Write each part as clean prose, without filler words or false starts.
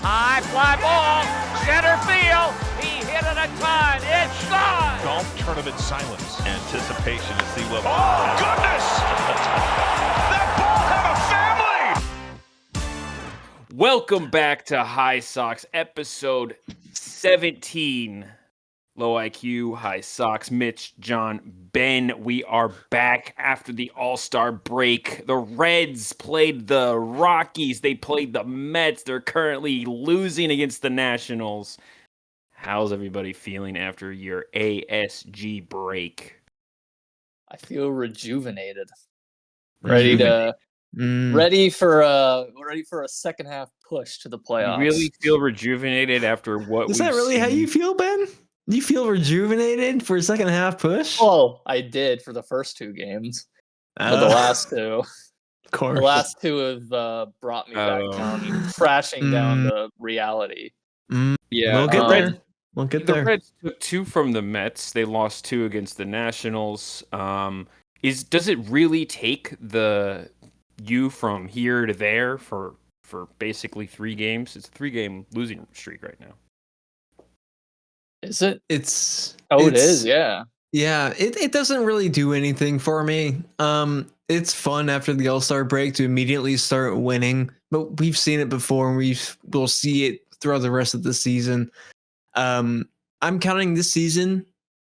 High fly ball, center field. He hit it a ton. It's gone. Golf tournament silence. Anticipation to see what. Oh, goodness! That ball had a family! Welcome back to High Sox, episode 17. Low IQ, High Sox, Mitch, John, Ben. We are back after the All-Star break. The Reds played the Rockies. They played the Mets. They're currently losing against the Nationals. How's everybody feeling after your ASG break? I feel rejuvenated. Ready for a second half push to the playoffs. You really feel rejuvenated after what Is that really how you feel, Ben? You feel rejuvenated for a second half push? Oh, I did for the first two games. But the last two, of course, the last two have brought me back down, crashing down to reality. Yeah, we'll get there. We'll get there. The Reds took 2 from the Mets. They lost 2 against the Nationals. Does it really take you from here to there for basically 3 games? It's a 3-game losing streak right now. Is it? It is, yeah. Yeah, it doesn't really do anything for me. It's fun after the All-Star break to immediately start winning, but we've seen it before and we'll see it throughout the rest of the season. I'm counting this season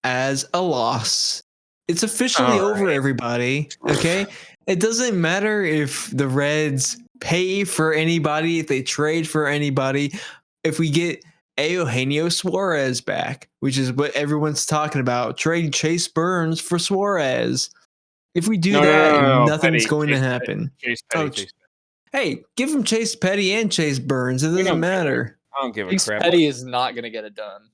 as a loss. It's officially over, everybody. Okay? It doesn't matter if the Reds pay for anybody, if they trade for anybody, if we get Eugenio Suarez back, which is what everyone's talking about. Trade Chase Burns for Suarez. If we do nothing's going to happen. Chase Petty. Hey, give him Chase Petty and Chase Burns. It doesn't matter. I don't give a Chase crap. Petty is not going to get it done.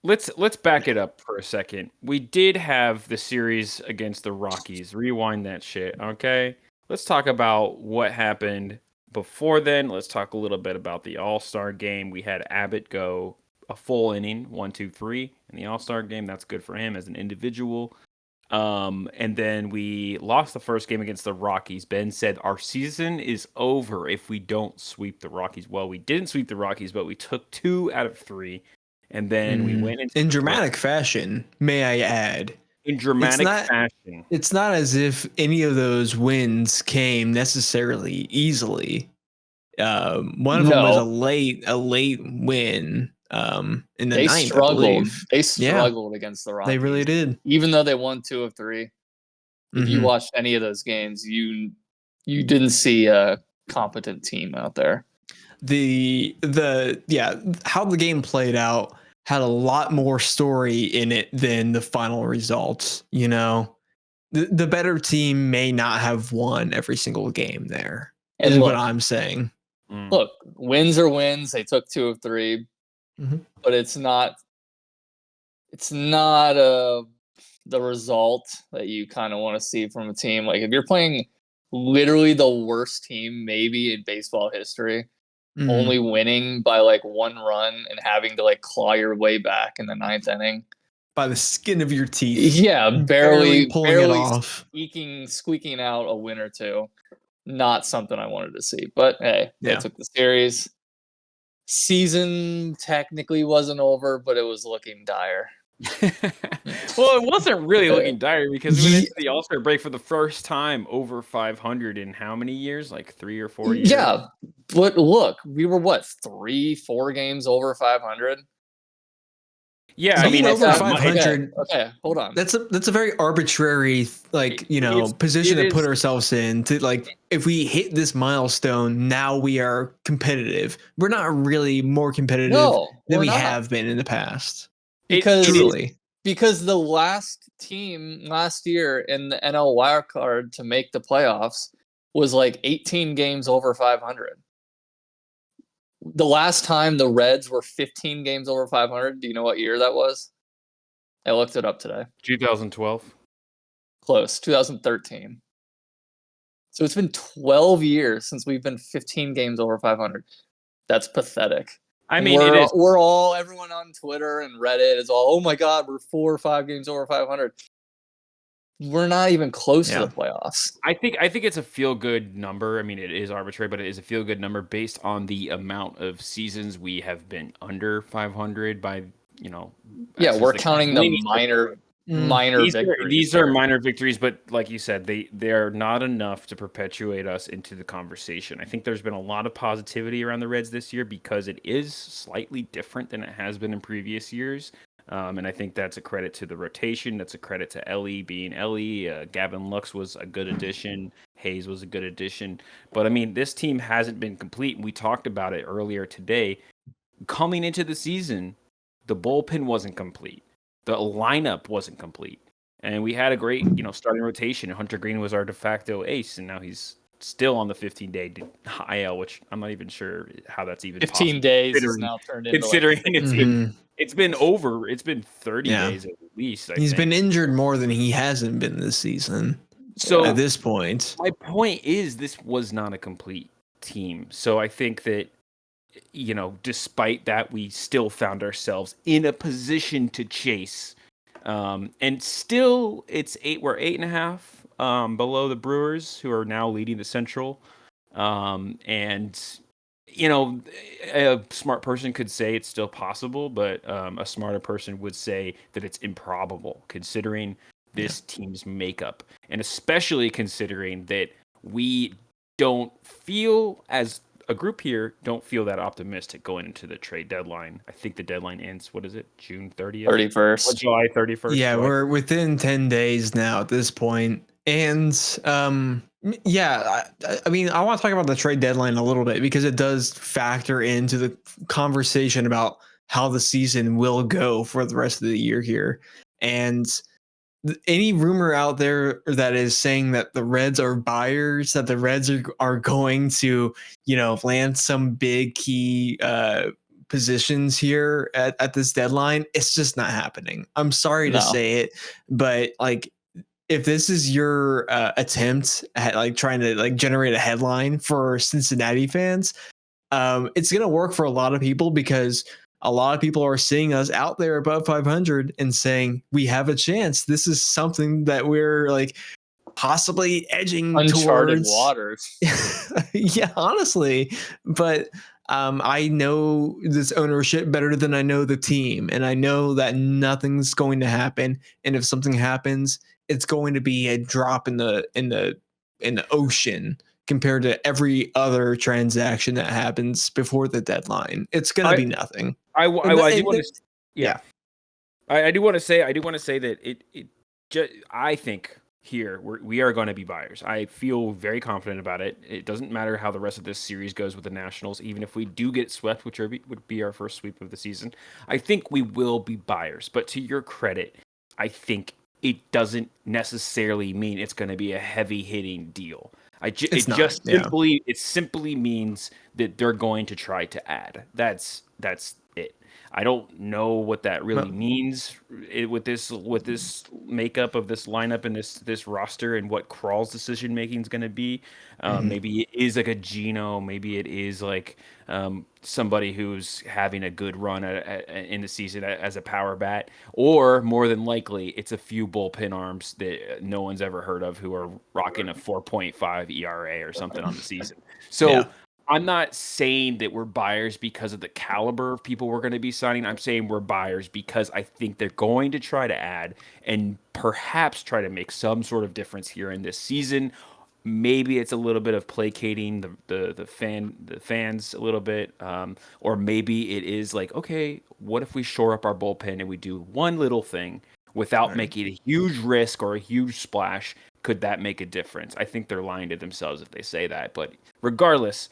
Let's back it up for a second. We did have the series against the Rockies. Rewind that shit, okay? Let's talk about what happened before then. Let's talk a little bit about the All-Star game. We had Abbott go a full inning, 1, 2, 3 in the All-Star game. That's good for him as an individual. And then we lost the first game against the Rockies. Ben said our season is over if we don't sweep the Rockies. Well, we didn't sweep the Rockies, but we took 2 out of 3. And then we went in dramatic fashion, may I add. In dramatic fashion. It's not as if any of those wins came necessarily easily. One of them was a late win in the ninth, I believe. They struggled against the Rockies. They really did. Even though they won 2 of 3. If you watched any of those games, you didn't see a competent team out there. How the game played out had a lot more story in it than the final results. You know, the better team may not have won every single game there. Is what I'm saying. Look, wins are wins. They took 2 of 3, but it's not the result that you kind of want to see from a team. Like if you're playing literally the worst team maybe in baseball history, only winning by like 1 run and having to like claw your way back in the 9th inning by the skin of your teeth. Yeah, barely pulling it off, squeaking out a win or 2. Not something I wanted to see, but hey, they took the series. Season technically wasn't over, but it was looking dire. Well, it wasn't really looking dire because we went into the All-Star break for the first time over 500 in how many years? Like 3 or 4 years? Yeah, but look, we were 3-4 games over 500? Yeah, I mean, over 500. Okay, hold on. That's a very arbitrary, position to put ourselves in. To like, if we hit this milestone, now we are competitive. We're not really more competitive than we have been in the past. Because the last team last year in the NL wildcard to make the playoffs was like 18 games over 500. The last time the Reds were 15 games over 500, do you know what year that was? I looked it up today. 2012. Close, 2013. So it's been 12 years since we've been 15 games over 500. That's pathetic. I mean, everyone on Twitter and Reddit is all, oh my God, we're 4 or 5 games over 500. we're not even close to Yeah. the playoffs. I think it's a feel good number. I mean, it is arbitrary, but it is a feel good number based on the amount of seasons we have been under 500 by, Yeah, as we're the counting the minor victories. These are minor victories, but like you said, they are not enough to perpetuate us into the conversation. I think there's been a lot of positivity around the Reds this year because it is slightly different than it has been in previous years. And I think that's a credit to the rotation. That's a credit to Elly being Elly. Gavin Lux was a good addition. Hayes was a good addition. But I mean, this team hasn't been complete. We talked about it earlier today. Coming into the season, the bullpen wasn't complete. The lineup wasn't complete. And we had a great, starting rotation. Hunter Green was our de facto ace, and now he's still on the 15-day IL, which I'm not even sure how that's even 15 possible. days is now turned into Considering like it's been 30 days at least. He's been injured more than he hasn't been this season. So at this point, my point is this was not a complete team. So I think that, despite that, we still found ourselves in a position to chase. And still we're 8.5 below the Brewers, who are now leading the Central. And a smart person could say it's still possible, but a smarter person would say that it's improbable considering this team's makeup, and especially considering that we don't feel, as a group here, don't feel that optimistic going into the trade deadline. I think the deadline ends, what is it, June 30th? 31st. July 31st? Yeah, we're within 10 days now at this point. And I mean, I want to talk about the trade deadline a little bit because it does factor into the conversation about how the season will go for the rest of the year here. And any rumor out there that is saying that the Reds are buyers, that the Reds are going to, land some big key positions here at this deadline, it's just not happening. I'm sorry to say it, but like, if this is your attempt at like trying to like generate a headline for Cincinnati fans, it's going to work for a lot of people because a lot of people are seeing us out there above 500 and saying we have a chance. This is something that we're like possibly edging uncharted towards. Waters. Yeah, honestly, but I know this ownership better than I know the team, and I know that nothing's going to happen. And if something happens, it's going to be a drop in the ocean compared to every other transaction that happens before the deadline. It's going to be nothing. I do want to say that I think here we are going to be buyers. I feel very confident about it. It doesn't matter how the rest of this series goes with the Nationals, even if we do get swept, which would be our first sweep of the season. I think we will be buyers. But to your credit, I think it doesn't necessarily mean it's going to be a heavy hitting deal. It simply means that they're going to try to add. That's it. I don't know what that really means with this makeup of this lineup and this roster and what Krall's decision making is going to be. Maybe it is like a Gino. Maybe it is like somebody who's having a good run in the season as a power bat, or more than likely, it's a few bullpen arms that no one's ever heard of who are rocking a 4.5 ERA or something on the season. So. Yeah. I'm not saying that we're buyers because of the caliber of people we're going to be signing. I'm saying we're buyers because I think they're going to try to add and perhaps try to make some sort of difference here in this season. Maybe it's a little bit of placating the fans a little bit, or maybe it is like, okay, what if we shore up our bullpen and we do one little thing without making a huge risk or a huge splash? Could that make a difference? I think they're lying to themselves if they say that. But regardless,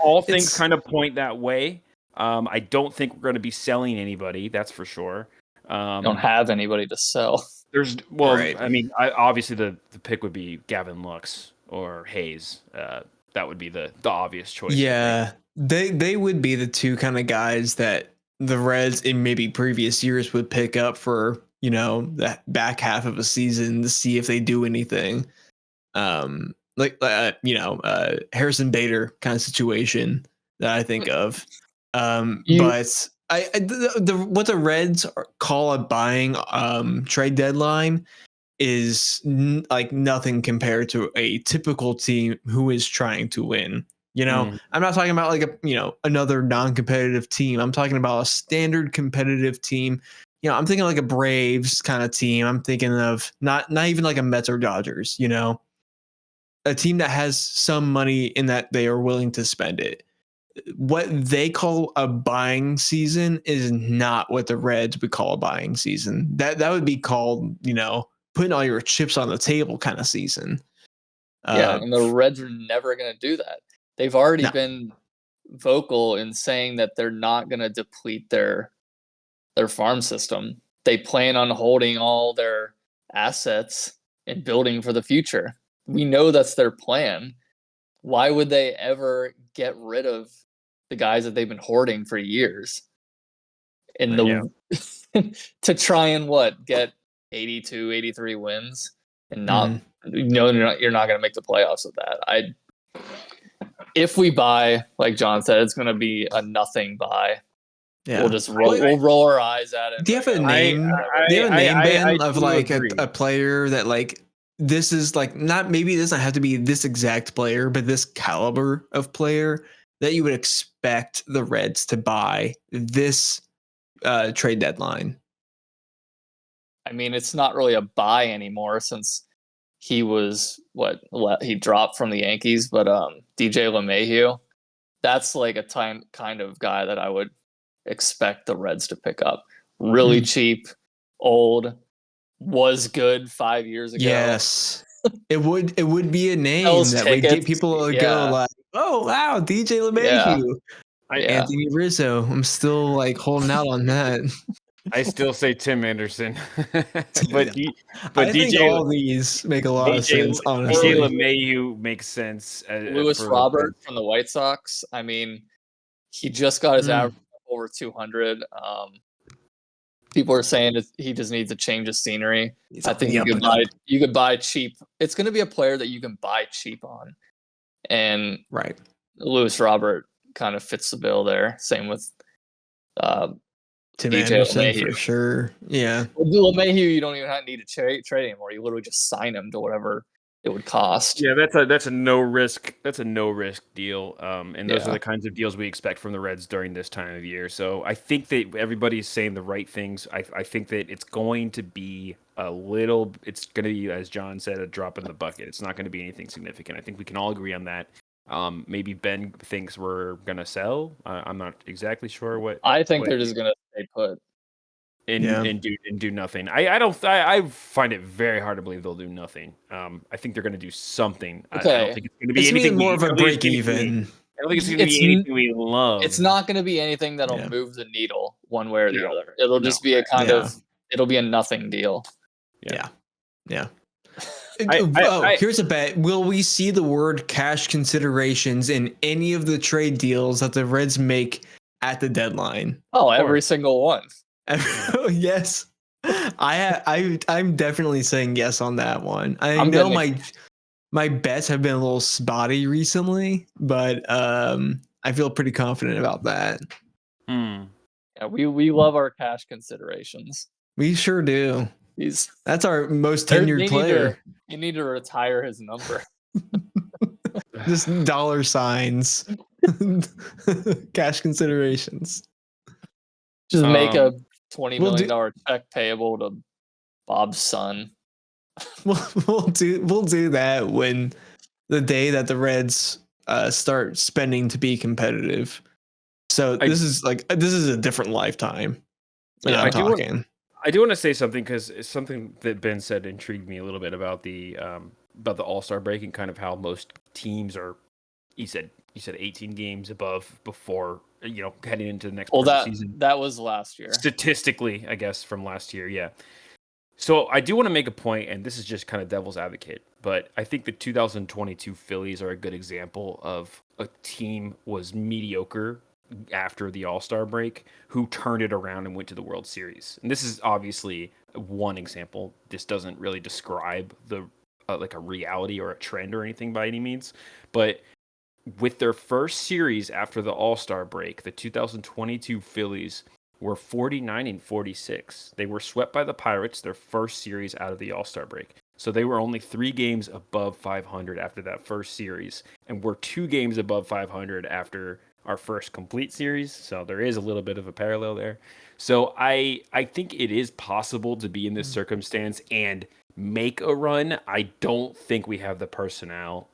all things kind of point that way. I don't think we're going to be selling anybody. That's for sure. Don't have anybody to sell. I mean, obviously the pick would be Gavin Lux or Hayes. That would be the obvious choice. Yeah, they would be the two kind of guys that the Reds in maybe previous years would pick up for, the back half of a season to see if they do anything. Harrison Bader kind of situation that I think of. But what the Reds call a buying trade deadline is like nothing compared to a typical team who is trying to win. You know, I'm not talking about like another non-competitive team. I'm talking about a standard competitive team. You know, I'm thinking like a Braves kind of team. I'm thinking of not even like a Mets or Dodgers, you know, a team that has some money in that they are willing to spend it. What they call a buying season is not what the Reds would call a buying season. That would be called, you know, putting all your chips on the table kind of season. Yeah, and the Reds are never going to do that. They've already No. been vocal in saying that they're not going to deplete their farm system. They plan on holding all their assets and building for the future. We know that's their plan. Why would they ever get rid of the guys that they've been hoarding for years? And to try and get 82, 83 wins and not you're not going to make the playoffs with that. If we buy, like John said, it's going to be a nothing buy. Yeah. We'll just roll our eyes at it. Do you have a name? Do you have a name, Ben, of like a player that like this is like not maybe it doesn't have to be this exact player, but this caliber of player that you would expect the Reds to buy this trade deadline? I mean, it's not really a buy anymore since he was he dropped from the Yankees, but DJ LeMahieu, that's like a kind of guy that I would expect the Reds to pick up. Really cheap, old, was good 5 years ago. Yes. It would be a name that would get people to go like, oh wow, DJ LeMahieu. Anthony Rizzo. I'm still like holding out on that. I still say Tim Anderson, but I think all these make a lot of sense. Honestly, DJ LeMahieu makes sense. Lewis Robert from the White Sox. I mean, he just got his average over 200. People are saying that he just needs a change of scenery. I think you could buy cheap. It's going to be a player that you can buy cheap on, and Lewis Robert kind of fits the bill there. Same with Tim DJ Anderson LeMahieu. for sure. Yeah. Well, LeMahieu, you don't even need to trade anymore. You literally just sign him to whatever it would cost. Yeah, that's a no risk. That's a no risk deal. And those are the kinds of deals we expect from the Reds during this time of year. So I think that everybody's saying the right things. I think that it's going to be it's going to be, as John said, a drop in the bucket. It's not going to be anything significant. I think we can all agree on that. Maybe Ben thinks we're gonna sell. I'm not exactly sure what. I think they're just gonna stay put and do nothing. I find it very hard to believe they'll do nothing. I think they're gonna do something. Okay. I don't think it's gonna be anything more of a break even. I don't think it's gonna be anything we love. It's not gonna be anything that'll move the needle one way or the other. It'll just be a kind of. It'll be a nothing deal. Yeah. Here's a bet. Will we see the word cash considerations in any of the trade deals that the Reds make at the deadline? Oh, every single one. Yes. I'm definitely saying yes on that one. I know my bets have been a little spotty recently, but I feel pretty confident about that. Yeah, we love our cash considerations. We sure do. That's our most tenured player. You need to retire his number. Just dollar signs. Cash considerations. Just make a $20 million check payable to Bob's son. We'll do that when the day that the Reds start spending to be competitive. So this is a different lifetime. Yeah, I do want to say something because it's something that Ben said intrigued me a little bit about the All-Star break and kind of how most teams are. He said 18 games above before heading into the next part of the season. That was last year. Statistically, I guess from last year, yeah. So I do want to make a point, and this is just kind of devil's advocate, but I think the 2022 Phillies are a good example of a team was mediocre after the All-Star break who turned it around and went to the World Series. And this is obviously one example. This doesn't really describe the like a reality or a trend or anything by any means, but with their first series after the All-Star break, the 2022 Phillies were 49-46. They were swept by the Pirates their first series out of the All-Star break. So they were only 3 games above 500 after that first series, and we're 2 games above 500 after our first complete series. So there is a little bit of a parallel there. So I think it is possible to be in this circumstance and make a run. I don't think we have the personnel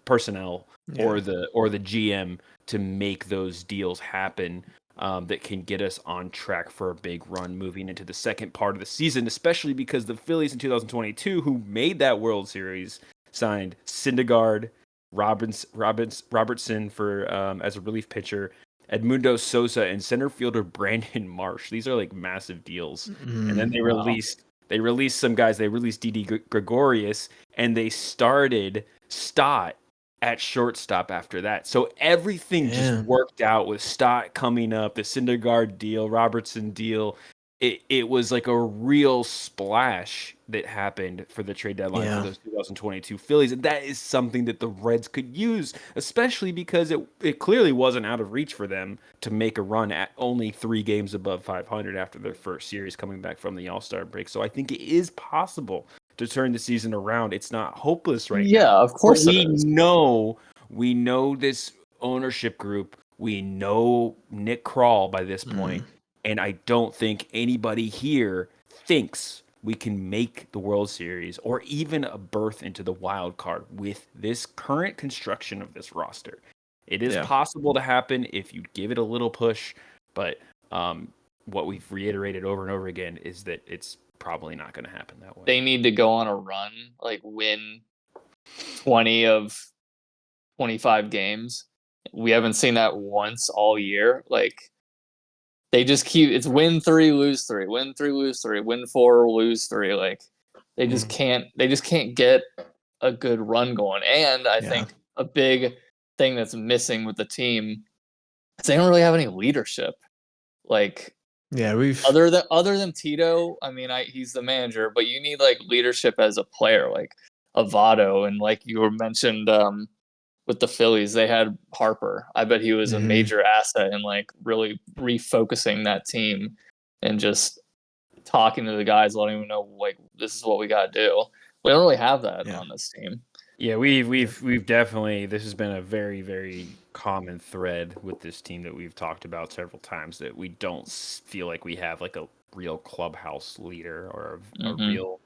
or the GM to make those deals happen. That can get us on track for a big run moving into the second part of the season, especially because the Phillies in 2022, who made that World Series, signed Syndergaard, Robertson for as a relief pitcher, Edmundo Sosa, and center fielder Brandon Marsh. These are like massive deals. And then they released some guys. They released Didi Gregorius, and they started Stott at shortstop after that. So everything just worked out with Stott coming up, the Syndergaard deal, Robertson deal. It was like a real splash that happened for the trade deadline for those 2022 Phillies. And that is something that the Reds could use, especially because it clearly wasn't out of reach for them to make a run at only 3 games above 500 after their first series coming back from the All-Star break. So I think it is possible to turn the season around. It's not hopeless right now. Yeah, of course But it is. we know this ownership group. We know Nick Krall by this point, and I don't think anybody here thinks we can make the World Series or even a berth into the wild card with this current construction of this roster. It is possible to happen if you give it a little push, but what we've reiterated over and over again is that it's probably not going to happen that way. They need to go on a run, like win 20 of 25 games. We haven't seen that once all year. Like they just it's win 3, lose 3, win 3, lose 3, win 4, lose 3. Like they just can't get a good run going. And I think a big thing that's missing with the team is they don't really have any leadership. Like we've other than Tito, I mean, he's the manager, but you need like leadership as a player, like Avado, and like you were mentioned with the Phillies, they had Harper. I bet he was a major asset in like really refocusing that team and just talking to the guys, letting them know like this is what we got to do. We don't really have that on this team. Yeah, we've definitely, this has been a very, very common thread with this team that we've talked about several times, that we don't feel like we have like a real clubhouse leader or a real.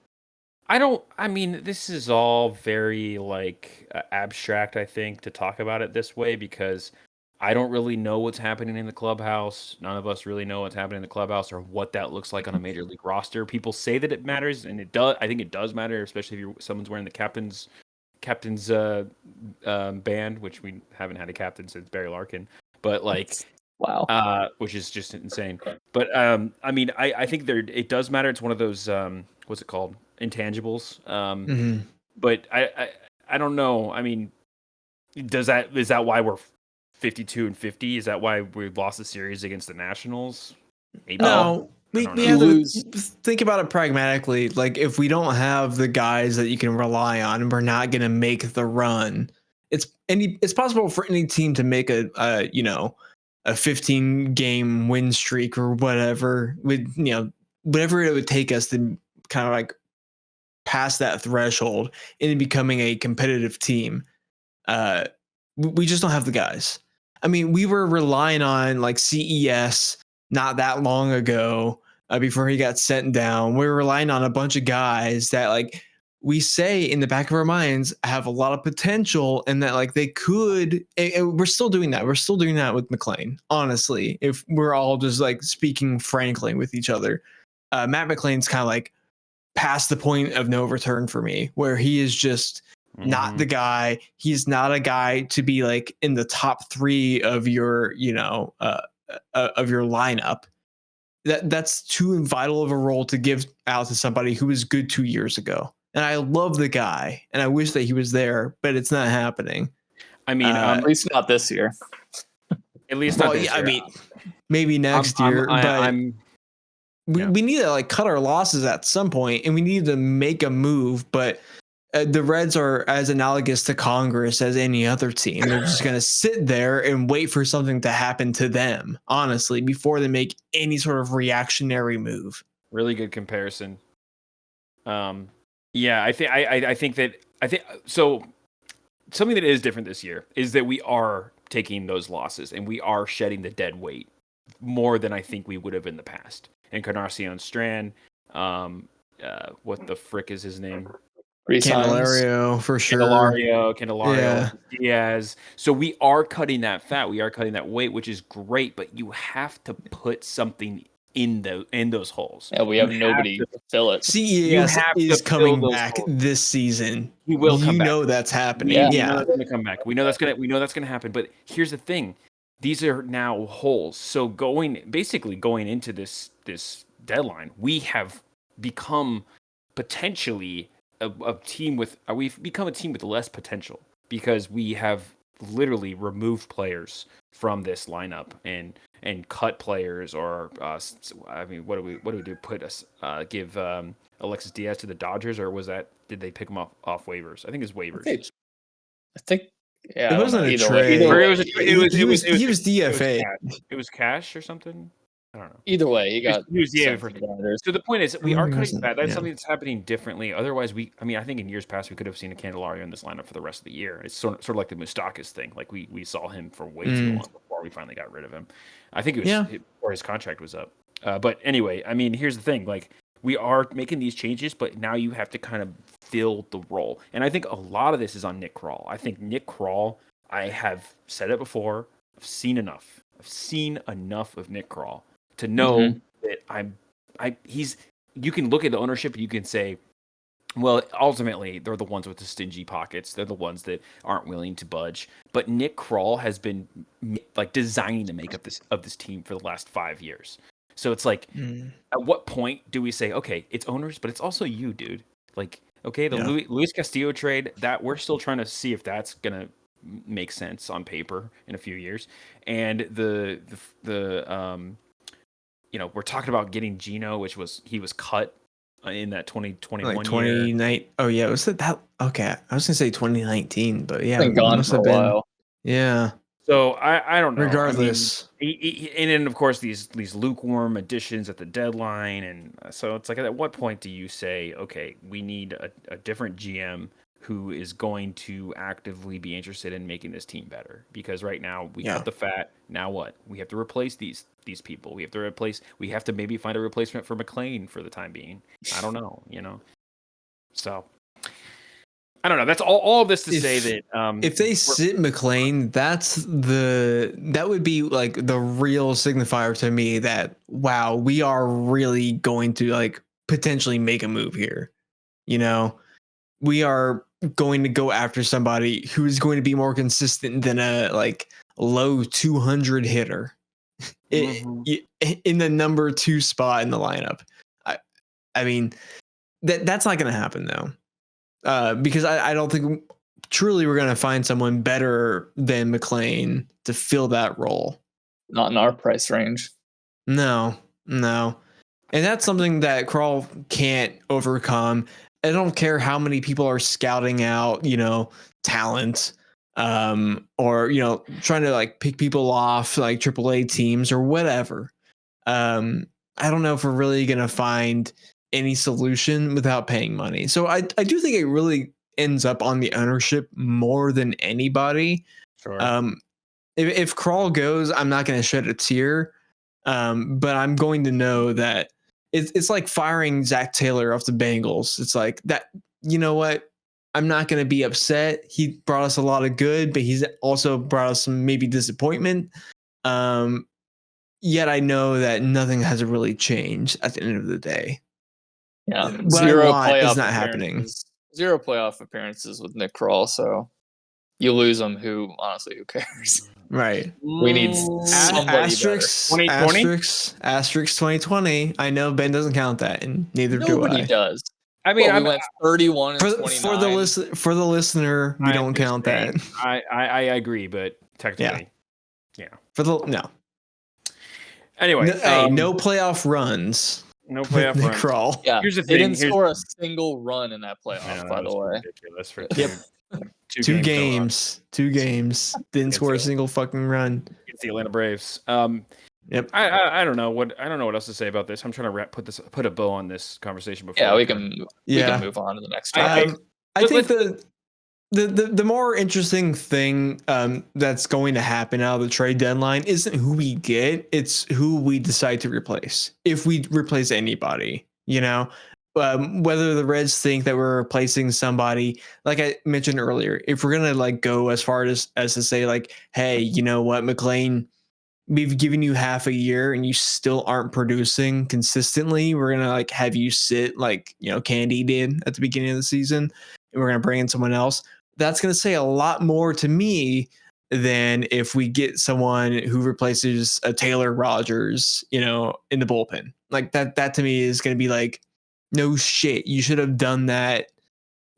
I mean, this is all very like abstract, I think, to talk about it this way, because I don't really know what's happening in the clubhouse. None of us really know what's happening in the clubhouse or what that looks like on a major league roster. People say that it matters, and it does. I think it does matter, especially if someone's wearing the captain's band, which we haven't had a captain since Barry Larkin, but like, wow, which is just insane. But I mean, I think it does matter. It's one of those what's it called, intangibles. But I don't know. I mean, is that why we're 52-50? Is that why we lost the series against the Nationals? Maybe. No. We have to think about it pragmatically. Like, if we don't have the guys that you can rely on, and we're not going to make the run, it's possible for any team to make a 15 game win streak or whatever, with whatever it would take us to kind of like pass that threshold into becoming a competitive team. We just don't have the guys. I mean, we were relying on like CES not that long ago, before he got sent down. We were relying on a bunch of guys that, like, we say in the back of our minds have a lot of potential, and that like they could. And we're still doing that. We're still doing that with McLean. Honestly, if we're all just like speaking frankly with each other, Matt McLean's kind of like past the point of no return for me, where he is just not the guy. He's not a guy to be like in the top 3 of your of your lineup. That's too vital of a role to give out to somebody who was good 2 years ago. And I love the guy, and I wish that he was there, but it's not happening. I mean, at least not this year. At least not this year. I mean, maybe next year. We need to like cut our losses at some point, and we need to make a move. But the Reds are as analogous to Congress as any other team. They're just going to sit there and wait for something to happen to them, honestly, before they make any sort of reactionary move. Really good comparison. Yeah, I think so. Something that is different this year is that we are taking those losses and we are shedding the dead weight more than I think we would have in the past. Encarnacion Strand, what the frick is his name? Candelario, for sure. Candelario, Diaz. So we are cutting that fat. We are cutting that weight, which is great. But you have to put something in those holes. Yeah, we have nobody to fill it. CES is coming back this season. He will come back. You know that's happening. Yeah. We know that's going to come back. We know that's going to happen. But here's the thing: these are now holes. So going into this deadline, we have become potentially a team with we've become a team with less potential because we have literally removed players from this lineup and cut players or I mean what do we do? Give Alexis Diaz to the Dodgers, or did they pick him off waivers? I think it's waivers. I think yeah, it wasn't a either trade. He was DFA. It was cash or something. I don't know. Either way, he got for Dodgers. So the point is, we are cutting that. That's yeah. something that's happening differently. Otherwise, I think in years past we could have seen a Candelario in this lineup for the rest of the year. It's sort of like the Moustakas thing. Like we saw him for way too long before we finally got rid of him. I think it was before his contract was up. But anyway, I mean, here's the thing: like we are making these changes, but now you have to kind of fill the role. And I think a lot of this is on Nick Krall. I think Nick Krall. I have said it before. I've seen enough. I've seen enough of Nick Krall to know that you can look at the ownership and you can say, well, ultimately they're the ones with the stingy pockets. They're the ones that aren't willing to budge. But Nick Krall has been like designing the makeup of this team for the last 5 years. So it's like, at what point do we say, okay, it's owners, but it's also you, dude. Like, okay, the Luis Castillo trade, that we're still trying to see if that's gonna make sense on paper in a few years, and the we're talking about getting Gino, he was cut in that 2021 like 2019. Oh yeah, was it that? Okay, I was gonna say 2019, but yeah, been gone for a while. Yeah. So I don't know. Regardless, I mean, and then of course these lukewarm additions at the deadline, and so it's like at what point do you say, okay, we need a different GM who is going to actively be interested in making this team better? Because right now we cut the fat. Now what? We have to replace these people. We have to maybe find a replacement for McLean for the time being. I don't know, So I don't know. That's all of this to say that if they sit McLean, that would be like the real signifier to me that wow, we are really going to like potentially make a move here. We are going to go after somebody who is going to be more consistent than a like low 200 hitter in the number 2 spot in the lineup. I mean, that's not going to happen though, because I don't think truly we're going to find someone better than McLean to fill that role. Not in our price range. No. And that's something that Krall can't overcome. I don't care how many people are scouting out, talent, or, trying to like pick people off like AAA teams or whatever. I don't know if we're really going to find any solution without paying money. So I do think it really ends up on the ownership more than anybody. Sure. If Krall goes, I'm not going to shed a tear. But I'm going to know that it's like firing Zach Taylor off the Bengals. It's like that, you know what? I'm not going to be upset. He brought us a lot of good, but he's also brought us some maybe disappointment. Yet I know that nothing has really changed at the end of the day. Yeah. What I want is not happening. 0 playoff appearances with Nick Krall. So you lose him. Who cares? Right. We need somebody asterisk 2020. I know Ben doesn't count that, and neither do I. Nobody does. I mean, we went 31 and 29. For the listener, we don't count that. I agree, but technically, yeah. No. Anyway, no playoff runs. No with playoff Nick runs. Krall. Yeah, Here's the they thing, didn't score a single run in that playoff, I know, by that the was way. ridiculous for Yep. two Games. Two games. Didn't Against score a the- single fucking run. against the Atlanta Braves. Yep. I don't know what else to say about this. I'm trying to put a bow on this conversation before. Yeah, we can move on to the next topic. I think the more interesting thing that's going to happen out of the trade deadline isn't who we get, it's who we decide to replace. If we replace anybody, whether the Reds think that we're replacing somebody, like I mentioned earlier, if we're gonna like go as far as to say like, hey, you know what, McLean, we've given you half a year and you still aren't producing consistently, we're gonna like have you sit like Candy did at the beginning of the season, and we're gonna bring in someone else. That's gonna say a lot more to me than if we get someone who replaces a Taylor Rogers, in the bullpen. Like that to me is gonna be like, no shit, you should have done that,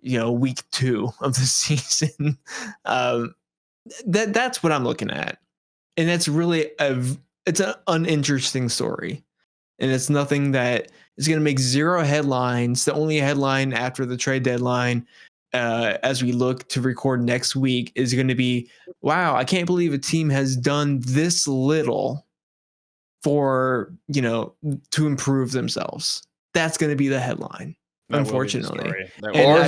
week 2 of the season. That's what I'm looking at. And that's really it's an uninteresting story. And it's nothing that is going to make zero headlines. The only headline after the trade deadline, as we look to record next week, is going to be, wow, I can't believe a team has done this little for, to improve themselves. That's going to be the headline, unfortunately. Or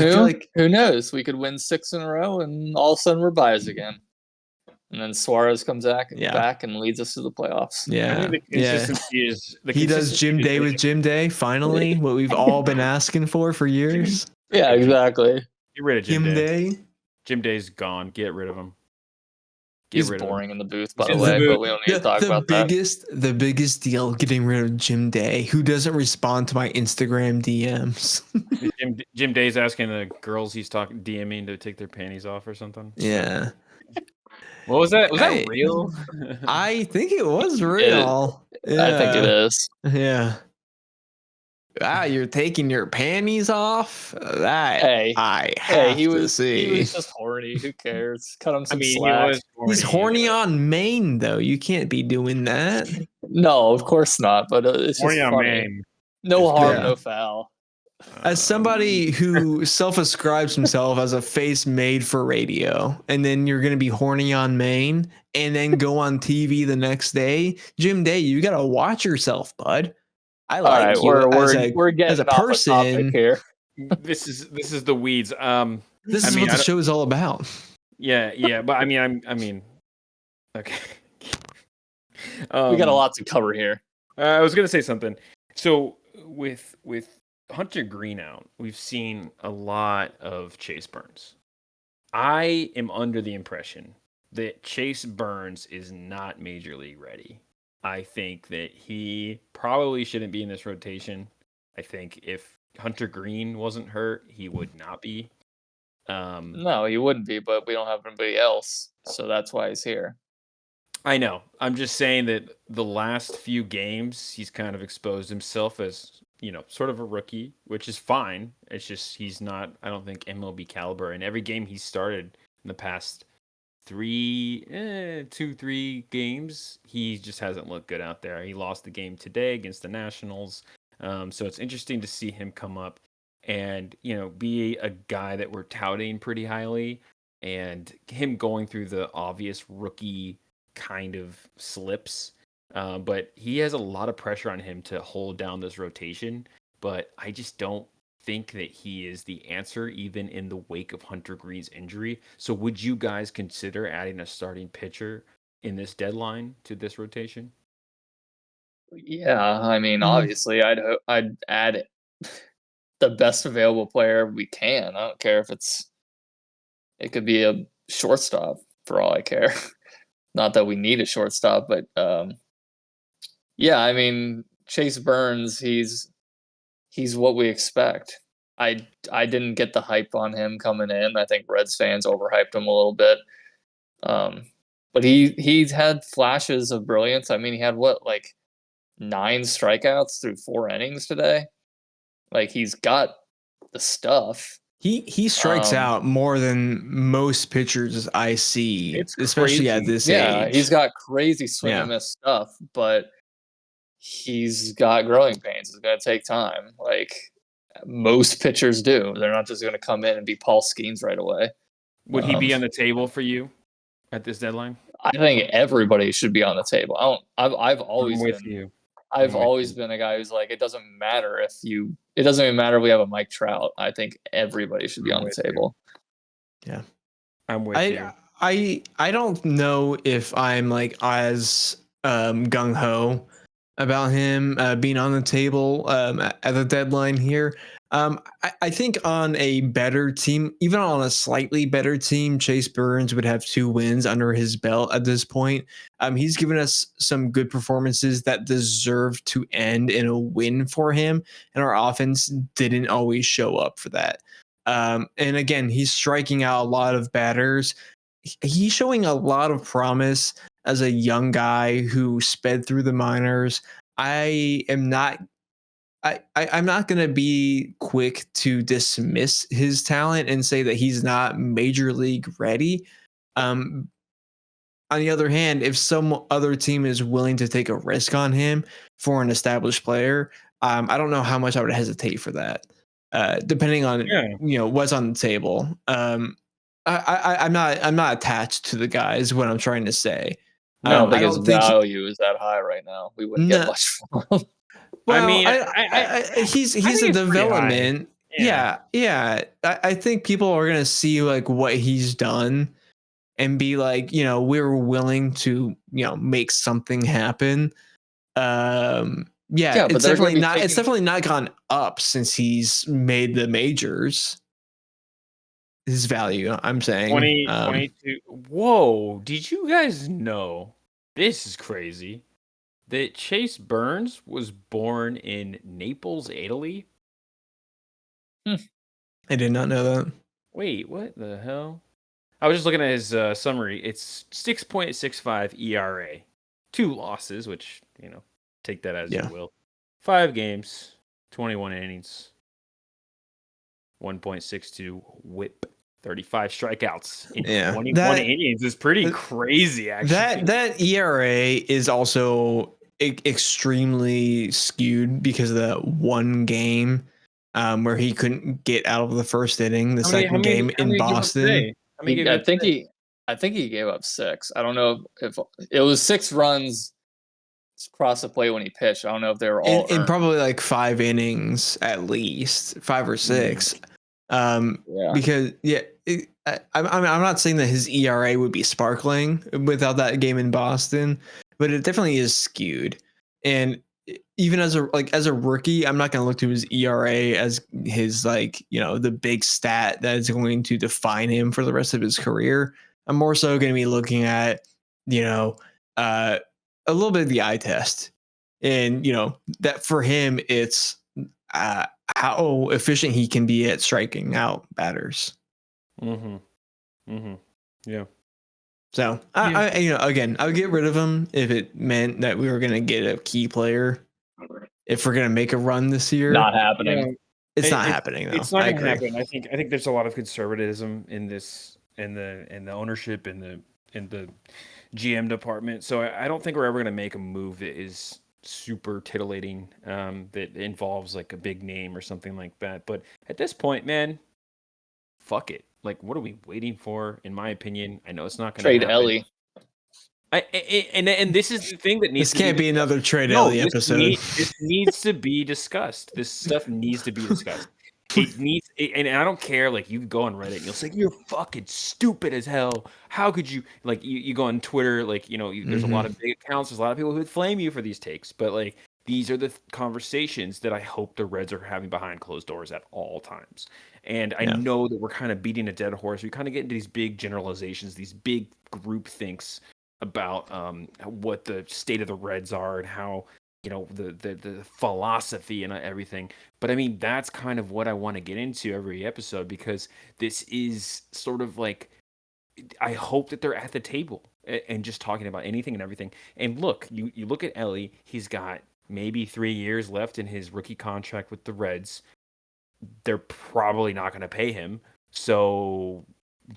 who knows? We could win 6 in a row and all of a sudden we're buyers again. And then Suarez comes back and leads us to the playoffs. I think the consistency is he does Jim Day with Jim Day. Finally, what we've all been asking for years. Yeah, exactly. Get rid of Jim Day. Jim Day's gone. Get rid of him. He's boring in the booth, by the way, but we don't need to talk about that. The biggest deal, getting rid of Jim Day, who doesn't respond to my Instagram DMs. Jim Day's asking the girls he's DMing to take their panties off or something. Yeah. What was that? Was that real? I think it was real. I think it is. Yeah. You're taking your panties off? He was just horny. Who cares? Cut him some slack. He's horny on Maine, though. You can't be doing that. No, of course not. But it's horny just on funny. Maine. No harm, no foul. As somebody who self-ascribes himself as a face made for radio, and then you're going to be horny on Maine, and then go on TV the next day, Jim Day, you got to watch yourself, bud. I like you we're getting as a person here. This is the weeds. This is what the show is all about. Yeah, but I mean, okay. We got a lot to cover here. I was gonna say something. So with Hunter Green out, we've seen a lot of Chase Burns. I am under the impression that Chase Burns is not major league ready. I think that he probably shouldn't be in this rotation. I think if Hunter Green wasn't hurt, he would not be. No, he wouldn't be, but we don't have anybody else, so that's why he's here. I know. I'm just saying that the last few games, he's kind of exposed himself as, sort of a rookie, which is fine. It's just he's not, I don't think, MLB caliber. And every game he started in the past 2-3 games, he just hasn't looked good out there. He lost the game today against the Nationals. So it's interesting to see him come up and, be a guy that we're touting pretty highly, and him going through the obvious rookie kind of slips. But he has a lot of pressure on him to hold down this rotation. But I just don't think that he is the answer, even in the wake of Hunter Green's injury. So would you guys consider adding a starting pitcher in this deadline to this rotation? Yeah, I mean, obviously, I'd add the best available player we can. I don't care if it could be a shortstop for all I care. Not that we need a shortstop, but yeah, I mean, Chase Burns, he's what we expect. I didn't get the hype on him coming in. I think Reds fans overhyped him a little bit. But he's had flashes of brilliance. I mean, he had 9 strikeouts through 4 innings today. Like, he's got the stuff. He strikes out more than most pitchers I see, especially crazy. at this age. Yeah, he's got crazy swing and miss stuff, but he's got growing pains. It's going to take time. Like most pitchers do. They're not just going to come in and be Paul Skeens right away. Would he be on the table for you at this deadline? I think everybody should be on the table. I've always I'm with been. you. I've always been a guy who's like, it doesn't matter if you. It doesn't even matter if we have a Mike Trout. I think everybody should be on the table. Yeah, I'm with you. I don't know if I'm like as gung ho about him being on the table at the deadline here. I think on a better team, even on a slightly better team, Chase Burns would have 2 wins under his belt at this point. He's given us some good performances that deserve to end in a win for him, and our offense didn't always show up for that. And again, he's striking out a lot of batters. He's showing a lot of promise as a young guy who sped through the minors. I'm not going to be quick to dismiss his talent and say that he's not major league ready. On the other hand, if some other team is willing to take a risk on him for an established player, I don't know how much I would hesitate for that. Depending on what's on the table. I'm not attached to the guy is what I'm trying to say. I don't think his value is that high right now. We wouldn't get much from him. Well, I mean, he's a development. Yeah. I think people are gonna see like what he's done and be like, we're willing to, make something happen. Yeah, it's definitely not. It's definitely not gone up since he's made the majors. His value, I'm saying. 22. Whoa! Did you guys know? This is crazy. That Chase Burns was born in Naples, Italy. I did not know that. Wait, what the hell? I was just looking at his summary. It's 6.65 ERA, 2 losses, which take that as you will. 5 games, 21 innings, 1.62 WHIP. 35 strikeouts in 21 innings is pretty crazy, actually. That ERA is also extremely skewed because of that one game where he couldn't get out of the first inning, the second game in Boston. I think he gave up 6. I don't know if it was 6 runs across the plate when he pitched. I don't know if they were all in probably like 5 innings at least, 5 or 6. Because I'm not saying that his ERA would be sparkling without that game in Boston, but it definitely is skewed. And even as a rookie, I'm not going to look to his ERA as his the big stat that is going to define him for the rest of his career. I'm more so going to be looking at a little bit of the eye test, and that for him it's how efficient he can be at striking out batters. Yeah. So I again, I would get rid of him if it meant that we were going to get a key player. If we're going to make a run this year, not happening. It's not happening. Though. It's not going to happen. I think there's a lot of conservatism in this, in the ownership, in the GM department. So I don't think we're ever going to make a move that is super titillating, that involves like a big name or something like that. But at this point, man, fuck it. Like, what are we waiting for? In my opinion, I know it's not going to trade happen. Elly. And this is the thing that needs. This can't be another trade Elly episode. This needs to be discussed. This stuff needs to be discussed. It needs, and I don't care. Like, you go on Reddit and you'll say you're fucking stupid as hell. How could you? Like, you go on Twitter. Like, there's a lot of big accounts. There's a lot of people who would flame you for these takes. But like, these are the conversations that I hope the Reds are having behind closed doors at all times. And I know that we're kind of beating a dead horse. We kind of get into these big generalizations, these big group thinks about what the state of the Reds are and how the philosophy and everything. But I mean, that's kind of what I want to get into every episode, because this is sort of like, I hope that they're at the table and just talking about anything and everything. And look, you look at Elly, he's got maybe 3 years left in his rookie contract with the Reds. They're probably not going to pay him. So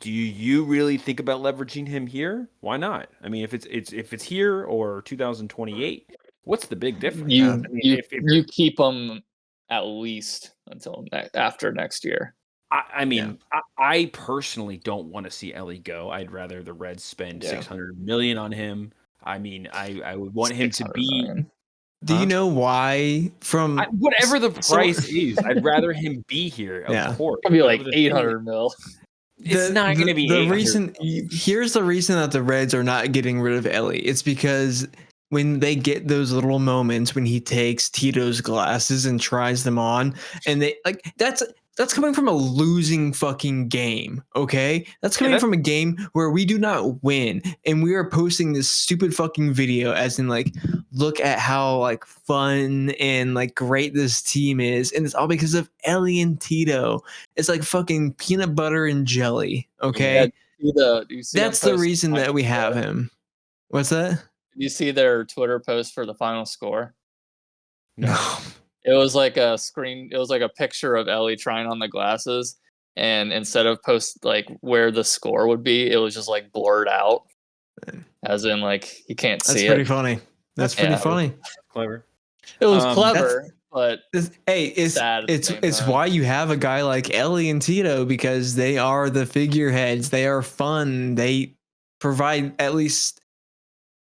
do you really think about leveraging him here? Why not? I mean, if it's here or 2028, What's the big difference? You I mean, you if you keep them at least until after next year. I mean, I personally don't want to see Elly go. I'd rather the Reds spend Yeah. $600 million on him. I mean, I would want him to 600 be million. Do you know why? From whatever the so- price is. I'd rather him be here. Of Yeah. course, It'd be But like the thing is, 800 mil. It's not going to be the 800 reason. Here's the reason that the Reds are not getting rid of Elly. It's because when they get those little moments when he takes Tito's glasses and tries them on, and they like that's coming from a losing fucking game. Okay, that's coming from a game where we do not win, and we are posting this stupid fucking video as in like, look at how like fun and like great this team is, and it's all because of Elly and Tito. It's like fucking peanut butter and jelly. Okay, Do you see that's them the post reason that we have score? him. What's that? Did you see their Twitter post for the final score? No. It was like a screen. It was like a picture of Elly trying on the glasses, and instead of post like where the score would be, it was just like blurred out, as in like you can't That's see pretty it. funny. That's pretty Yeah. funny. Clever. It was That's- clever, but It's sad at the it's same it's time. why you have a guy like Elly and Tito, because they are the figureheads. They are fun. They provide at least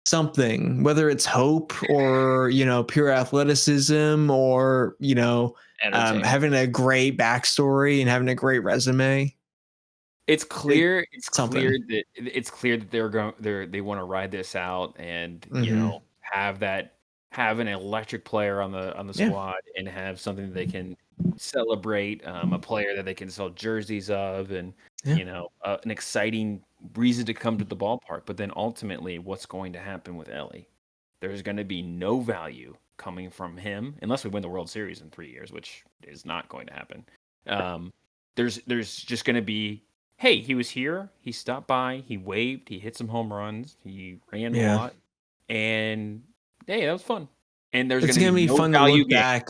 something, whether it's hope or pure athleticism or entertaining. having a great backstory and having a great resume. It's clear. It's something. clear that they want to ride this out and have an electric player on the Yeah. squad and have something that they can celebrate, a player that they can sell jerseys of, and Yeah. an exciting reason to come to the ballpark. But then ultimately, what's going to happen with Elly? There's going to be no value coming from him unless we win the World Series in 3 years, which is not going to happen. There's just going to be, hey, he was here, he stopped by, he waved, he hit some home runs, he ran a lot, and hey, that was fun. And there's It's going gonna to be no fun to value look game. back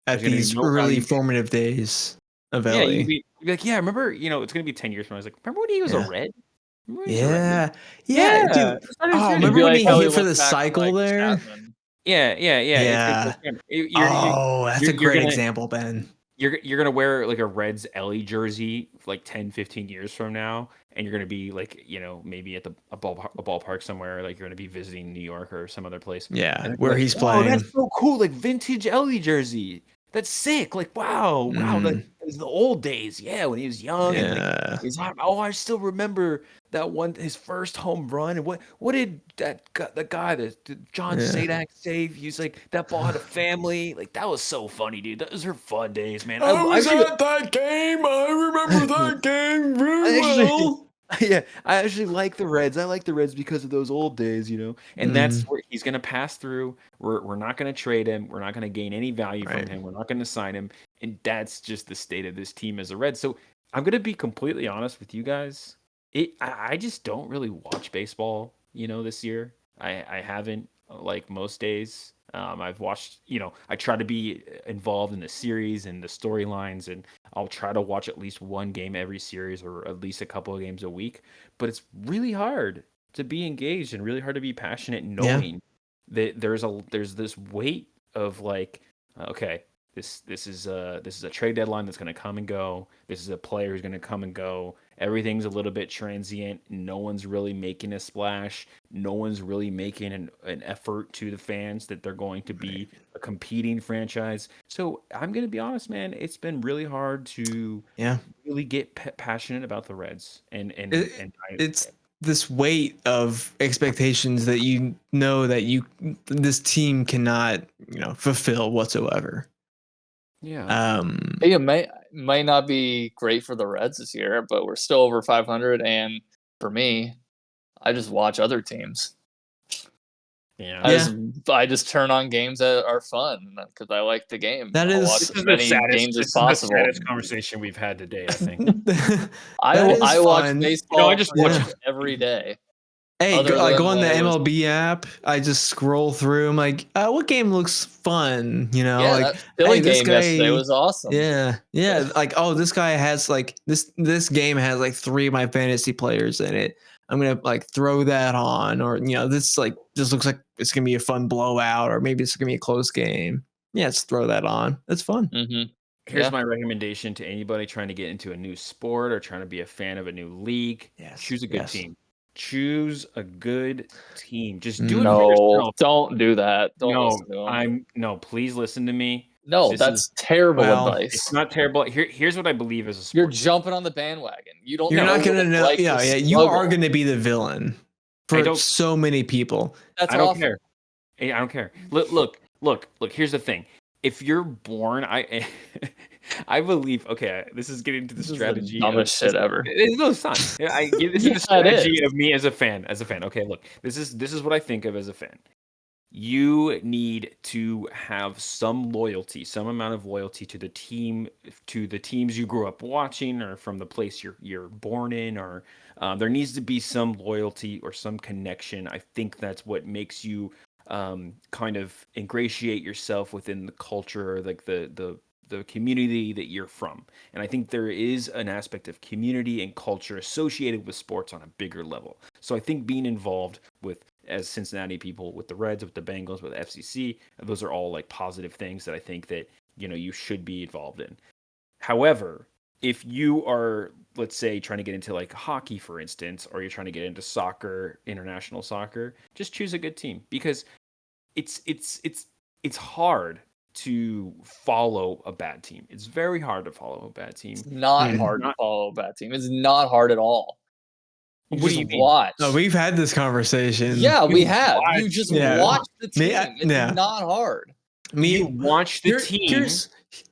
at There's gonna be these no early value game. formative days of Yeah, Elly. you'd be like, yeah, remember, it's going to be 10 years from now. I was like, remember when he was a Yeah. Red? Remember when he was a Red? Yeah, dude. It's not his Oh, jersey. remember It'd be when like he how hit for looked the back on, cycle like, there? Chapman. Yeah. Yeah. That's a great example, Ben. You're gonna wear like a Reds Elly jersey like 10, 15 years from now, and you're gonna be like, maybe at a ballpark somewhere, like you're gonna be visiting New York or some other place. Yeah, And where like, he's oh, playing. that's so cool, like vintage Elly jersey. That's sick. Like, wow, like it was the old days. Yeah, when he was young and Yeah. I still remember that one, his first home run. And what did the guy that John Sadak save? He was like, that ball had a family. Like, that was so funny, dude. Those are fun days, man. I was at that game. I remember that game very well. Yeah, I actually like the Reds. I like the Reds because of those old days, And that's where he's going to pass through. We're not going to trade him. We're not going to gain any value from him. We're not going to sign him. And that's just the state of this team as a Red. So I'm going to be completely honest with you guys. I just don't really watch baseball, this year. I haven't, like most days. I've watched, I try to be involved in the series and the storylines, and I'll try to watch at least one game every series or at least a couple of games a week. But it's really hard to be engaged and really hard to be passionate, knowing that there's this weight of like, okay, this is a trade deadline that's going to come and go. This is a player who's going to come and go. Everything's a little bit transient. No one's really making a splash. No one's really making an effort to the fans that they're going to be a competing franchise. So I'm going to be honest, man. It's been really hard to really get passionate about the Reds. It's this weight of expectations that that this team cannot fulfill whatsoever. Yeah. It may not be great for the Reds this year, but we're still over 500. And for me, I just watch other teams. Yeah. I just turn on games that are fun because I like the game. That I'll is- watch This as many games as possible. The saddest conversation we've had today, I think. I watch fun. baseball. I just watch every day. Hey, Other I than go on the when it was- MLB app. I just scroll through. I'm like, what game looks fun? Yeah, like, that Philly hey, this game guy yesterday was awesome. Yeah. Like, oh, this guy has like this game has like 3 of my fantasy players in it. I'm gonna like throw that on, or this looks like it's gonna be a fun blowout, or maybe it's gonna be a close game. Yeah, let's throw that on. That's fun. Mm-hmm. Here's my recommendation to anybody trying to get into a new sport or trying to be a fan of a new league. Yes, Choose a good yes. team. Choose a good team. Just do it for No, yourself. don't do that. Don't listen to him. Please listen to me. No, This that's is- terrible well, advice. It's not terrible. Here's what I believe as a sport. You're jumping on the bandwagon. You don't. You're know not gonna what it's know. like to Yeah, you struggle. are gonna be the villain I for don't- so many people. That's I don't awful. care. Hey, I don't care. Look. Here's the thing. If you're born, I believe. Okay, this is getting to the This is strategy. the dumbest shit ever. No, it's not. This is Yeah, the it strategy is. of me as a fan. Okay, look. This is what I think of as a fan. You need to have some loyalty, some amount of loyalty to the team, to the teams you grew up watching, or from the place you're born in, or there needs to be some loyalty or some connection. I think that's what makes you kind of ingratiate yourself within the culture, like the community that you're from. And I think there is an aspect of community and culture associated with sports on a bigger level. So I think being involved with, as Cincinnati people, with the Reds, with the Bengals, with FCC, those are all like positive things that I think that, you should be involved in. However, if you are, let's say, trying to get into like hockey, for instance, or you're trying to get into soccer, international soccer, just choose a good team, because it's hard to follow a bad team. It's very hard to follow a bad team. It's not hard to follow a bad team. It's not hard at all. You What do just you mean? watch. No, we've had this conversation. Yeah, we You have. watch. You just Yeah. watch the team. Me- It's yeah. not hard. You watch the Here- team.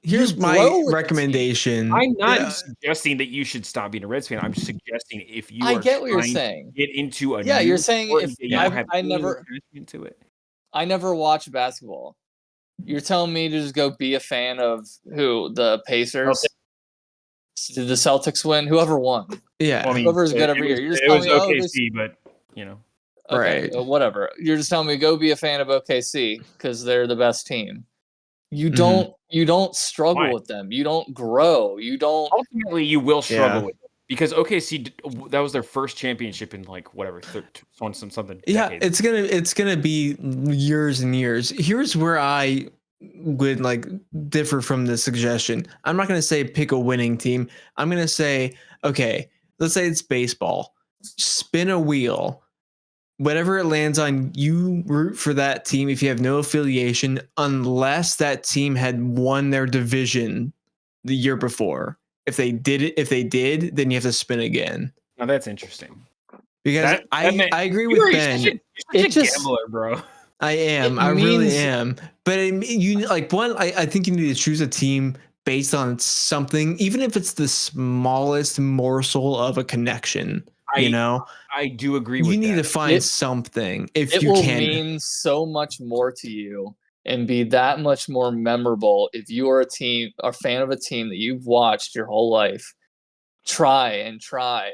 Here's You my grow with the recommendation. I'm not Yeah. suggesting that you should stop being a Reds fan. I'm suggesting if you I are get what you're trying to saying. get into a Yeah, new you're saying sport if that you I- don't have I any never- attachment to it. I never watch basketball. You're telling me to just go be a fan of who? The Pacers? Did the Celtics win? Whoever won. Yeah. Well, I mean, Whoever's good it every year. was- You're just it was telling me, oh, OKC, but Okay, Right. whatever. You're just telling me go be a fan of OKC because they're the best team. You Mhm. don't struggle Why? with them. You don't grow. You don't. ultimately you will struggle Yeah. with it, because OKC that was their first championship in like whatever something. Yeah, decades. it's gonna be years and years. Here's where I would like differ from the suggestion. I'm not gonna say pick a winning team. I'm gonna say, okay, let's say it's baseball. Spin a wheel. Whatever it lands on, you root for that team if you have no affiliation, unless that team had won their division the year before. If they did, then you have to spin again. Now that's interesting. Because That I agree with You're Ben. such It a just- gambler, bro. I am. It I really means- am. But you like one. I think you need to choose a team based on something, even if it's the smallest morsel of a connection. I do agree with You need that. to find It- something if It you will can. mean so much more to you and be that much more memorable if you are a fan of a team that you've watched your whole life. Try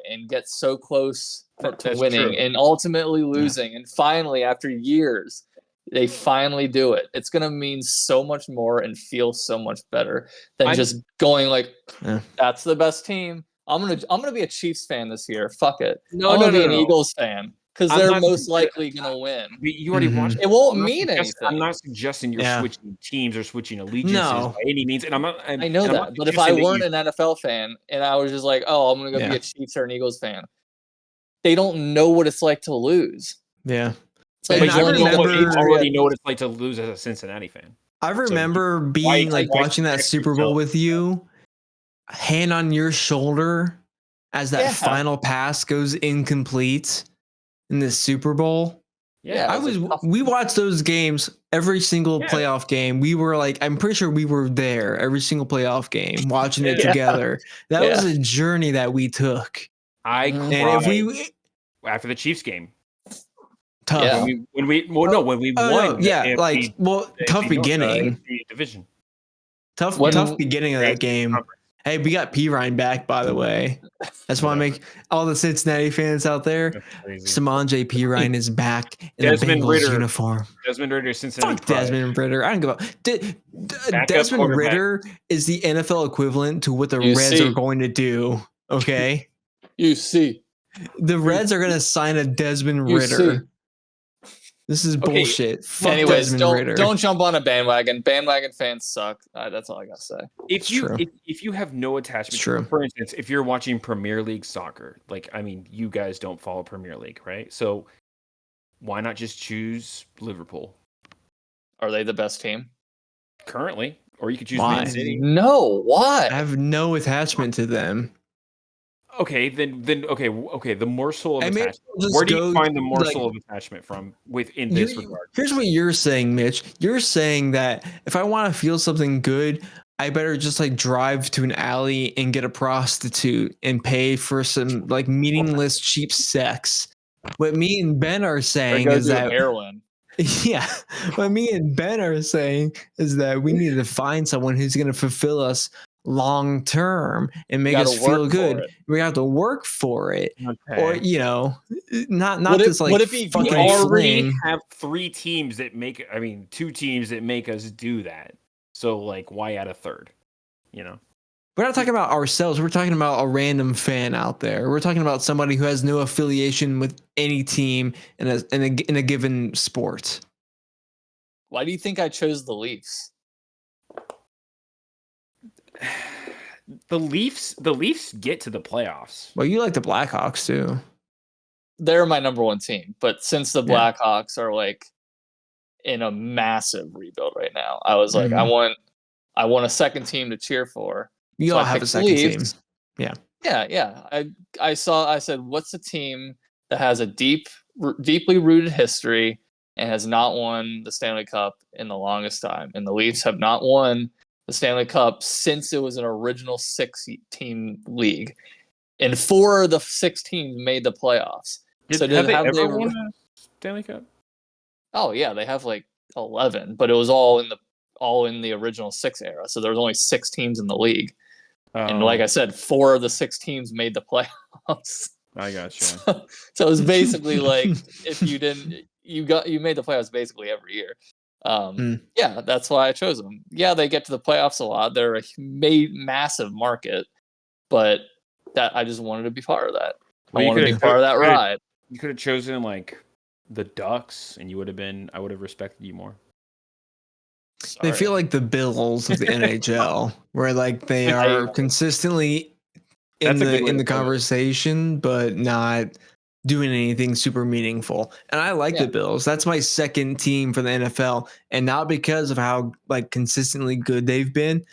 and get so close to That's winning true. and ultimately losing, and finally, after years, they finally do it. It's gonna mean so much more and feel so much better than I'm- just going like, Yeah. "That's the best team." I'm gonna be a Chiefs fan this year. Fuck it. No, I'm no, gonna no, be an no. Eagles fan because I'm they're not most suggesting- likely gonna win. But you already Mhm. watched. It won't I'm not mean suggesting- anything. I'm not suggesting you're Yeah. switching teams or switching allegiances No. by any means, and I'm not. I know and I'm not that, but if I suggesting that weren't you- an NFL fan and I was just like, "Oh, I'm gonna go be Yeah. a Chiefs or an Eagles fan," they don't know what it's like to lose. Yeah. It's like And but I you going to remember- a Patriots- already know what it's like to lose as a Cincinnati fan. I remember being why- like why watching that protect Super Bowl yourself? with you, hand on your shoulder as that Yeah. final pass goes incomplete in the Super Bowl. Yeah, it was a tough- We watched those games, every single Yeah. playoff game. We were like, I'm pretty sure we were there every single playoff game, watching it Yeah. together. That was Yeah. a journey that we took. I Mhm. And if cried we after the Chiefs game tough. Yeah. when we won Oh, the no, yeah, AFC like tough AFC beginning. AFC division. Tough When- beginning of that game. Hey, we got P Ryan back, by the way. That's why I make all the Cincinnati fans out there. That's crazy. Simon J. P. Ryan is back in Desmond a Bengals Ridder. uniform. Desmond Ridder, Cincinnati. Fuck Pride. Desmond Ridder. I don't give a Backup Desmond quarterback. Ridder is the NFL equivalent to what the You Reds see. are going to do. Okay, You see, the Reds are going to sign a Desmond You Ridder. This is Okay, bullshit. Fuck Anyways, Desmond Ritter. don't jump on a bandwagon. Bandwagon fans suck. That's all I gotta say. If you true. if you have no attachment, It's true. for instance, if you're watching Premier League soccer, you guys don't follow Premier League, right? So why not just choose Liverpool Are they the best team? currently, or you could choose Why? Man City? No. Why? I have no attachment to them. Okay, then okay. The morsel of I mean, attachment. just Where do you go, find the morsel like- of attachment from within this regard? Here's what you're saying, Mitch. You're saying that if I want to feel something good, I better just like drive to an alley and get a prostitute and pay for some like meaningless cheap sex. What me and Ben are Or saying go is do that heroin. yeah, what me and Ben are saying is that we need to find someone who's going to fulfill us long term and make gotta us feel work for good. it. We have to work for it, Okay. or not What if- this like what if he fucking already fling. have two teams that make us do that. So like, why add a third? You know. We're not talking about ourselves. We're talking about a random fan out there. We're talking about somebody who has no affiliation with any team in a given sport. Why do you think I chose the Leafs? The Leafs get to the playoffs. Well, you like the Blackhawks too. They're my number one team, but since the Yeah. Blackhawks are like in a massive rebuild right now, I was like, Mhm. I want a second team to cheer for. You So all I have a picked second team. Leafs. Yeah. I said, what's a team that has a deeply rooted history and has not won the Stanley Cup in the longest time? And the Leafs have not won the Stanley Cup since it was an original 6-team league. And 4 of the 6 teams made the playoffs. Have they ever won a Stanley Cup? Oh yeah, they have like 11, but it was all in the original 6 era. So there was only 6 teams in the league. And like I said, 4 of the 6 teams made the playoffs. I got you. So it was basically like if you didn't, you made the playoffs basically every year. Yeah, that's why I chose them. Yeah, they get to the playoffs a lot. They're a massive market, but that I just wanted to be part of that. Well, I you wanted to be could've- part of that you could've- ride. You could have chosen like the Ducks, and I would have respected you more. They Sorry. feel like the Bills of the NHL, where like they are consistently in That's a good way the to put it. conversation, but not doing anything super meaningful. And I like Yeah. the Bills. That's my second team for the NFL, and not because of how like consistently good they've been.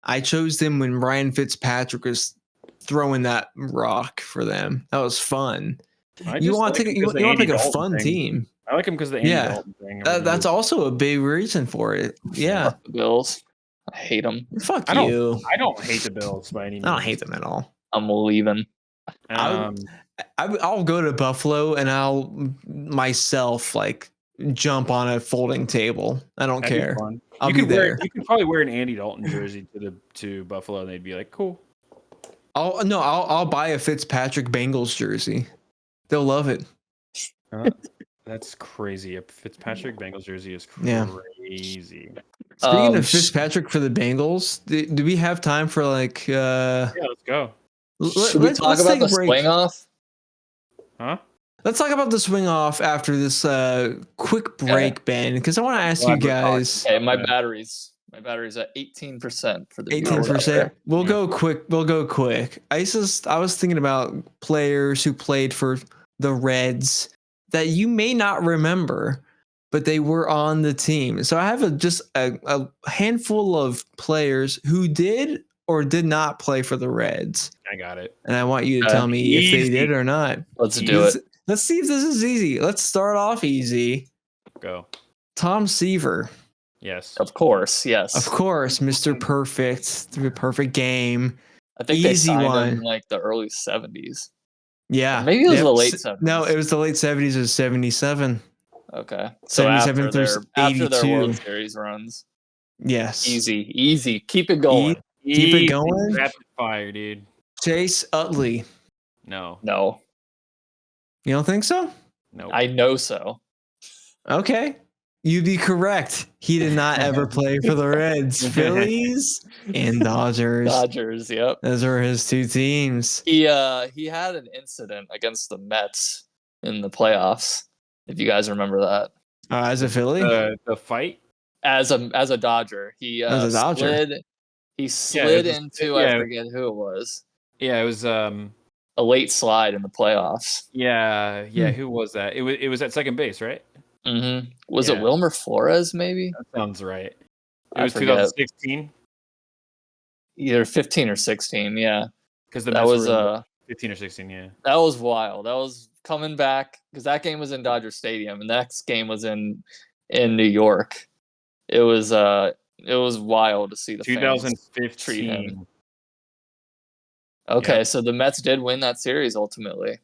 I chose them when Ryan Fitzpatrick was throwing that rock for them. That was fun. You want to pick a fun team. I like him because the Andy Yeah. Dalton thing. That's also a big reason for it. Yeah. Fuck the Bills. I hate them. Fuck I don't- you. I don't hate the Bills by any means. I don't hate them at all. I'm leaving. I'll go to Buffalo and I'll myself like jump on a folding table. I don't that'd be care. fun. I'll you be could there. You could probably wear an Andy Dalton jersey to Buffalo, and they'd be like, "Cool." I'll buy a Fitzpatrick Bengals jersey. They'll love it. That's crazy. A Fitzpatrick Bengals jersey is Yeah. crazy. Speaking of Fitzpatrick for the Bengals, do we have time for like? Yeah, let's go. Should we talk about the swing off? Huh? Let's talk about the swing off after this quick break, Ben, because I want to ask you guys. Okay, my battery's at 18% for the 18%. We'll go quick. I was thinking about players who played for the Reds that you may not remember, but they were on the team. So I have just a handful of players who did or did not play for the Reds. I got it. And I want you to tell me if they did or not. Let's do it. Let's see if this is easy. Let's start off easy. Go. Tom Seaver. Yes. Of course, yes. Of course, Mr. Perfect. The perfect game. I think they Easy signed one. him in like the early 70s. Yeah. Maybe it was the late S- 70s. No, it was the late 70s. It was 77. Okay. So 77 after through after their 82. World Series runs. Yes. Easy. Keep it going. Keep it going. Rapid fire, dude. Chase Utley. No. No, You don't think so? No. I know so. Okay. You'd be correct. He did not ever play for the Reds, Phillies, and Dodgers. Dodgers, yep. Those are his two teams. He had an incident against the Mets in the playoffs. If you guys remember that. As a Philly? The fight? As a Dodger. He As a Dodger. slid it was into I forget who it was. Yeah, it was A late slide in the playoffs. yeah, who was that? It was at second base, right? Mm-hmm. Was it Yeah. Wilmer Flores, maybe? That sounds right. It I was forget. 2016 Either 15 or 16, yeah. because the That Mets was were 15 or 16, yeah. that was wild. That was coming back because that game was in Dodger Stadium, and the next game was in New York. It was wild to see the fans treat him. 2015. Okay, Yeah. so the Mets did win that series ultimately.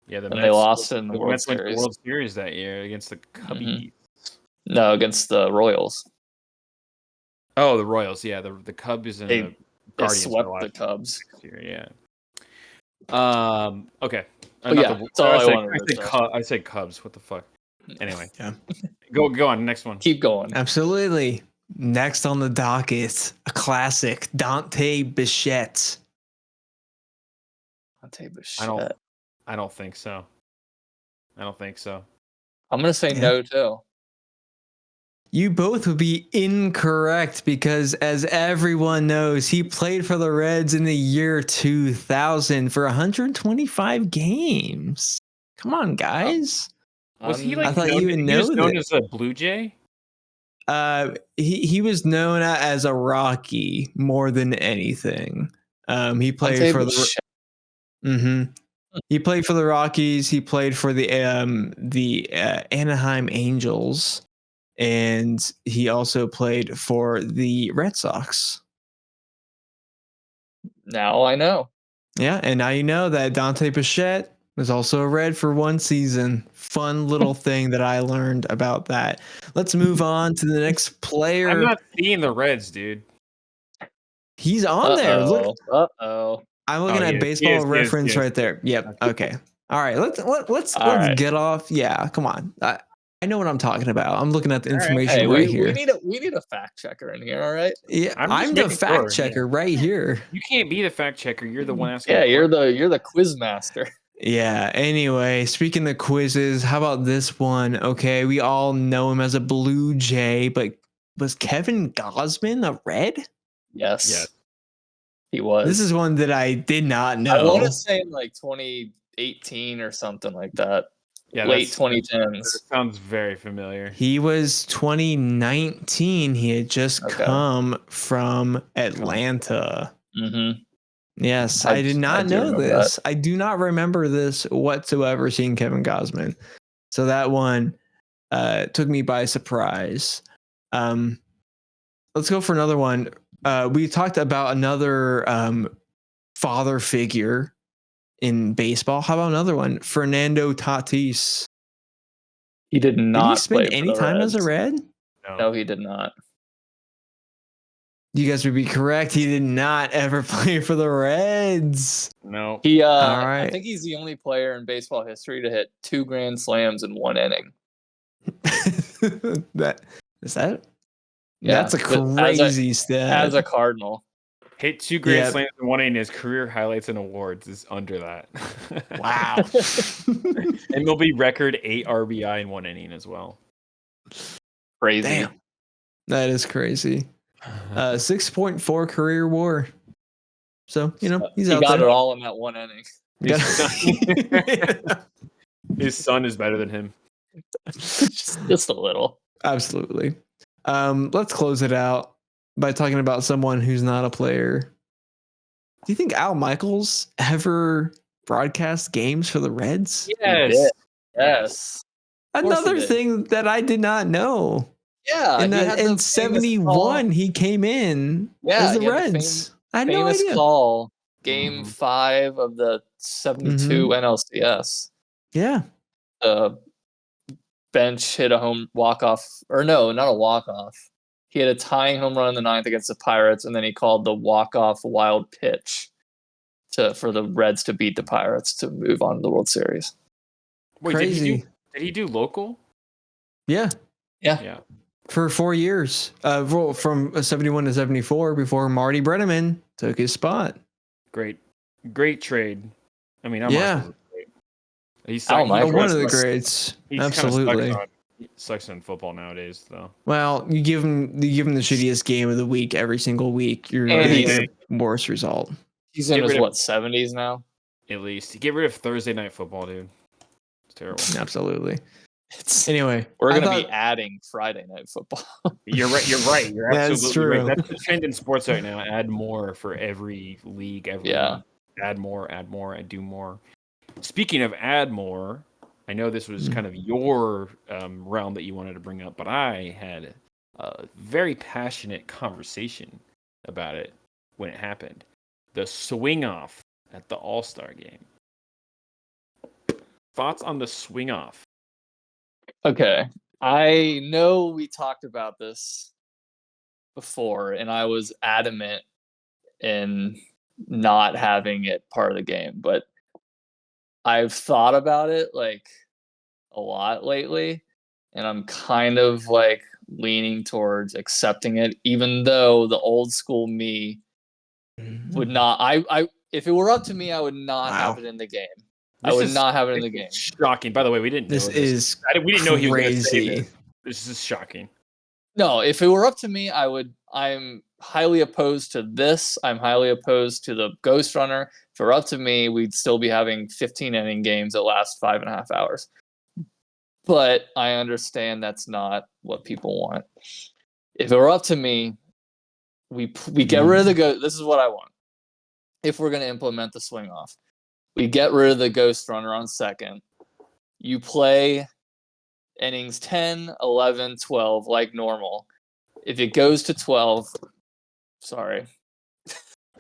Yeah, And they lost in the World Mets went to the Series. World Series that year against the Cubbies. No, against the Royals. Oh, the Royals, yeah, the Cubs and They the Guardians swept were the Cubs. next year, yeah. Okay. But yeah, that's all I wanted to say. I said Cubs. What the fuck? Anyway, Yeah. go on. Next one. Keep going. Absolutely. Next on the docket, a classic, Dante Bichette. Dante Bichette. I don't think so. I'm gonna say no too. You both would be incorrect because, as everyone knows, he played for the Reds in the year 2000 for 125 games. Come on, guys. Was he like? I thought you would know he was known that. as a Blue Jay. He was known as a Rocky more than anything. He played Dante for Bichette. the. He played for the Rockies. He played for the Anaheim Angels, and he also played for the Red Sox. Now I know. Yeah, and now you know that Dante Bichette was also a Red for one season. Fun little thing that I learned about that. Let's move on to the next player. I'm not seeing the Reds, dude. He's on there. Look. Uh-oh. I'm looking at Baseball Reference right there. Yep. Okay. All right. Let's get off. Yeah. Come on. I know what I'm talking about. I'm looking at the information right here. We need a fact checker in here. All right. Yeah. I'm the fact checker right here. You can't be the fact checker. You're the one asking. Yeah. You're the quiz master. Yeah. Anyway, speaking of quizzes, how about this one? Okay. We all know him as a Blue Jay, but was Kevin Gausman a Red? Yes. He was. This is one that I did not know. I want to say in like 2018 or something like that. Yeah, late 2010s. Sounds very familiar. He was 2019. He had just come from Atlanta. Mm-hmm. Yes, I did not know this. I do not remember this whatsoever, seeing Kevin Gausman. So that one took me by surprise. Let's go for another one. We talked about another father figure in baseball. How about another one? Fernando Tatis. He did not. Did he spend any time as a Red? No, he did not. You guys would be correct. He did not ever play for the Reds. No. He. All right. I think he's the only player in baseball history to hit 2 grand slams in one inning. That's a crazy stat. As a Cardinal. Hit 2 grand slams in one inning. His career highlights and awards is under that. Wow. And there'll be record 8 RBI in one inning as well. Crazy. Damn. That is crazy. 6.4 career WAR. So, he's out there. He got it all in that one inning. His son is better than him. just a little. Absolutely. Let's close it out by talking about someone who's not a player. Do you think Al Michaels ever broadcast games for the Reds? Yes. Another thing that I did not know. Yeah. In 71, he came in as the Reds. I had no idea. Call, Game 5 of the 72 NLCS. Yeah. Bench hit a home walk-off. Or no, not a walk-off. He had a tying home run in the 9th against the Pirates, and then he called the walk-off wild pitch for the Reds to beat the Pirates to move on to the World Series. Wait, crazy. Did he do local? Yeah. Yeah. For 4 years. From 71 to 74 before Marty Brennaman took his spot. Great trade. I mean, yeah. He's one of the greats. Absolutely. It sucks in football nowadays, though. Well, you give them the shittiest game of the week every single week. You're And going to he's- get a worse result. He's in Get his rid of- 70s now. At least get rid of Thursday night football, dude. It's terrible. Absolutely. It's Anyway, we're I gonna be thought- adding Friday night football. You're right. You're right. You're That's absolutely right. true. That's the trend in sports right now. Add more for every league. Yeah. Add more. And do more. Speaking of add more, I know this was kind of your realm that you wanted to bring up, but I had a very passionate conversation about it when it happened. The swing off at the All-Star game. Thoughts on the swing off? Okay. I know we talked about this before, and I was adamant in not having it part of the game, but I've thought about it like a lot lately, and I'm kind of like leaning towards accepting it, even though the old school me would not. I if it were up to me, I would not have Wow. it in the game. This I would is- not have it in the this game. is shocking. By the way, we didn't This know this. is We didn't know he was going to say crazy. this. This is shocking. No, if it were up to me, I would. I'm highly opposed to this. I'm highly opposed to the Ghost Runner. If it were up to me, we'd still be having 15 inning games that last 5.5 hours. But I understand that's not what people want. If it were up to me, we get rid of the ghost. This is what I want. If we're going to implement the swing off, we get rid of the Ghost Runner on second. You play innings 10, 11, 12 like normal. If it goes to 12, sorry.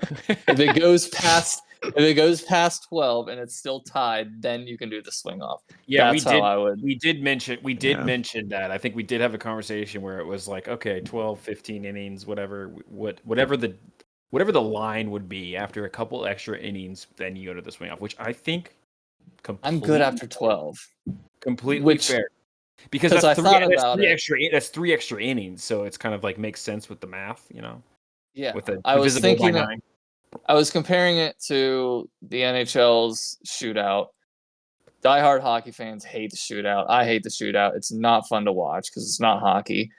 If it goes past 12 and it's still tied, then you can do the swing off. Yeah, That's how I would. we did mention Yeah. mention that. I think we did have a conversation where it was like, okay, 12, 15 innings, whatever the line would be after a couple extra innings, then you go to the swing off, which I think I'm good after 12. completely which- fair. Because 'cause that's I thought that's about three it. extra that's 3 extra innings, so it's kind of like makes sense with the math, you know, Yeah. with the I was divisible by thinking 9. I was comparing it to the NHL's shootout. Diehard hockey fans hate the shootout. I hate the shootout. It's not fun to watch because it's not hockey.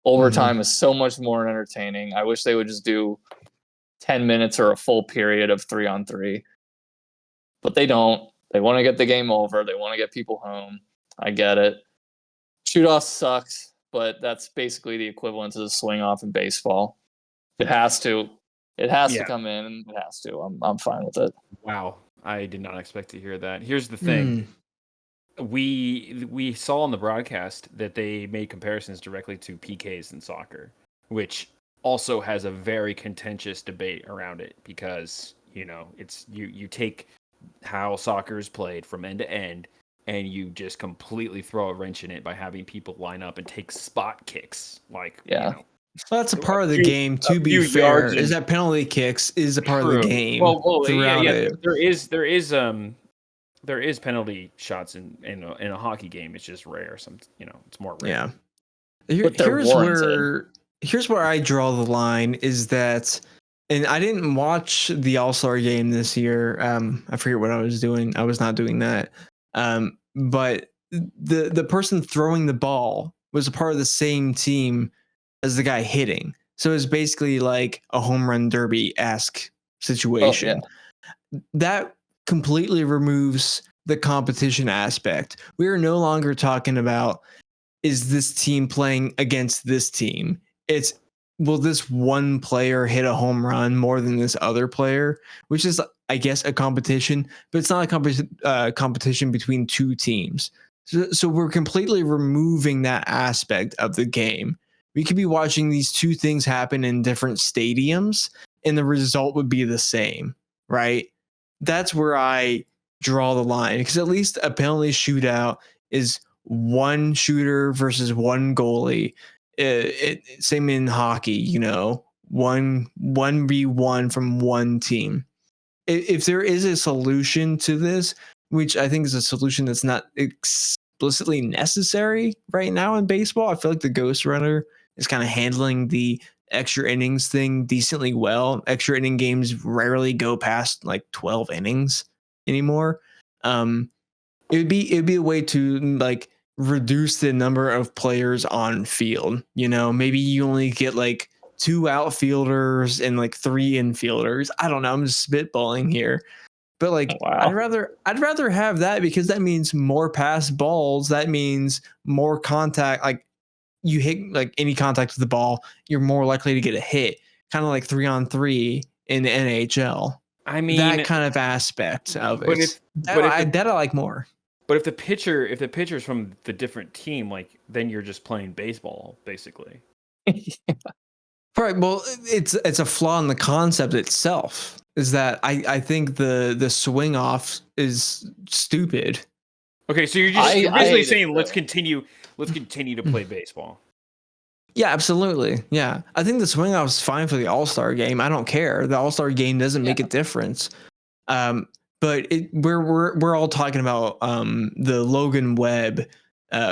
Overtime is so much more entertaining. I wish they would just do 10 minutes or a full period of 3-on-3. But they don't. They want to get the game over. They want to get people home. I get it. Shootout sucks, but that's basically the equivalent to the swing off in baseball. It has to. It has to Yeah. come in, and it has to. I'm fine with it. Wow, I did not expect to hear that. Here's the thing. We saw on the broadcast that they made comparisons directly to PKs in soccer, which also has a very contentious debate around it because, you know, it's you take how soccer is played from end to end and you just completely throw a wrench in it by having people line up and take spot kicks, like, Yeah. you know. Well, that's a part of the few- game. a To be few fair, yards is in- that penalty kicks is a part of the True. game Well, throughout yeah, it. there is penalty shots in a hockey game. It's just rare. It's more rare. Yeah. But they're Here's where I draw the line is that, and I didn't watch the All-Star game this year. I forget what I was doing. I was not doing that. But the person throwing the ball was a part of the same team as the guy hitting. So it's basically like a home run derby-esque situation. That completely removes the competition aspect. We are no longer talking about, is this team playing against this team? It's, will this one player hit a home run more than this other player? Which is, I guess, a competition, but it's not a competition between two teams. So we're completely removing that aspect of the game. We could be watching these two things happen in different stadiums, and the result would be the same, right? That's where I draw the line, because at least a penalty shootout is one shooter versus one goalie. Same in hockey, you know, 1v1 from one team. If there is a solution to this, which I think is a solution that's not explicitly necessary right now in baseball, I feel like the Ghost Runner is kind of handling the extra innings thing decently well. Extra inning games rarely go past like 12 innings anymore. It'd be a way to like reduce the number of players on field. You know, maybe you only get like 2 outfielders and like 3 infielders. I don't know. I'm just spitballing here. But like Wow. I'd rather have that because that means more pass balls. That means more contact. Like you hit like any contact with the ball, you're more likely to get a hit. Kind of like 3-on-3 in the NHL. I mean, that kind of aspect of but it. if That I like more. But if the pitcher's from the different team, like then you're just playing baseball, basically. Right. Well, it's a flaw in the concept itself. Is that I think the swing off is stupid. Okay, so you're basically saying let's continue to play baseball. Yeah, absolutely. Yeah, I think the swing off is fine for the All-Star game. I don't care. The All-Star game doesn't make a difference. But we're all talking about the Logan Webb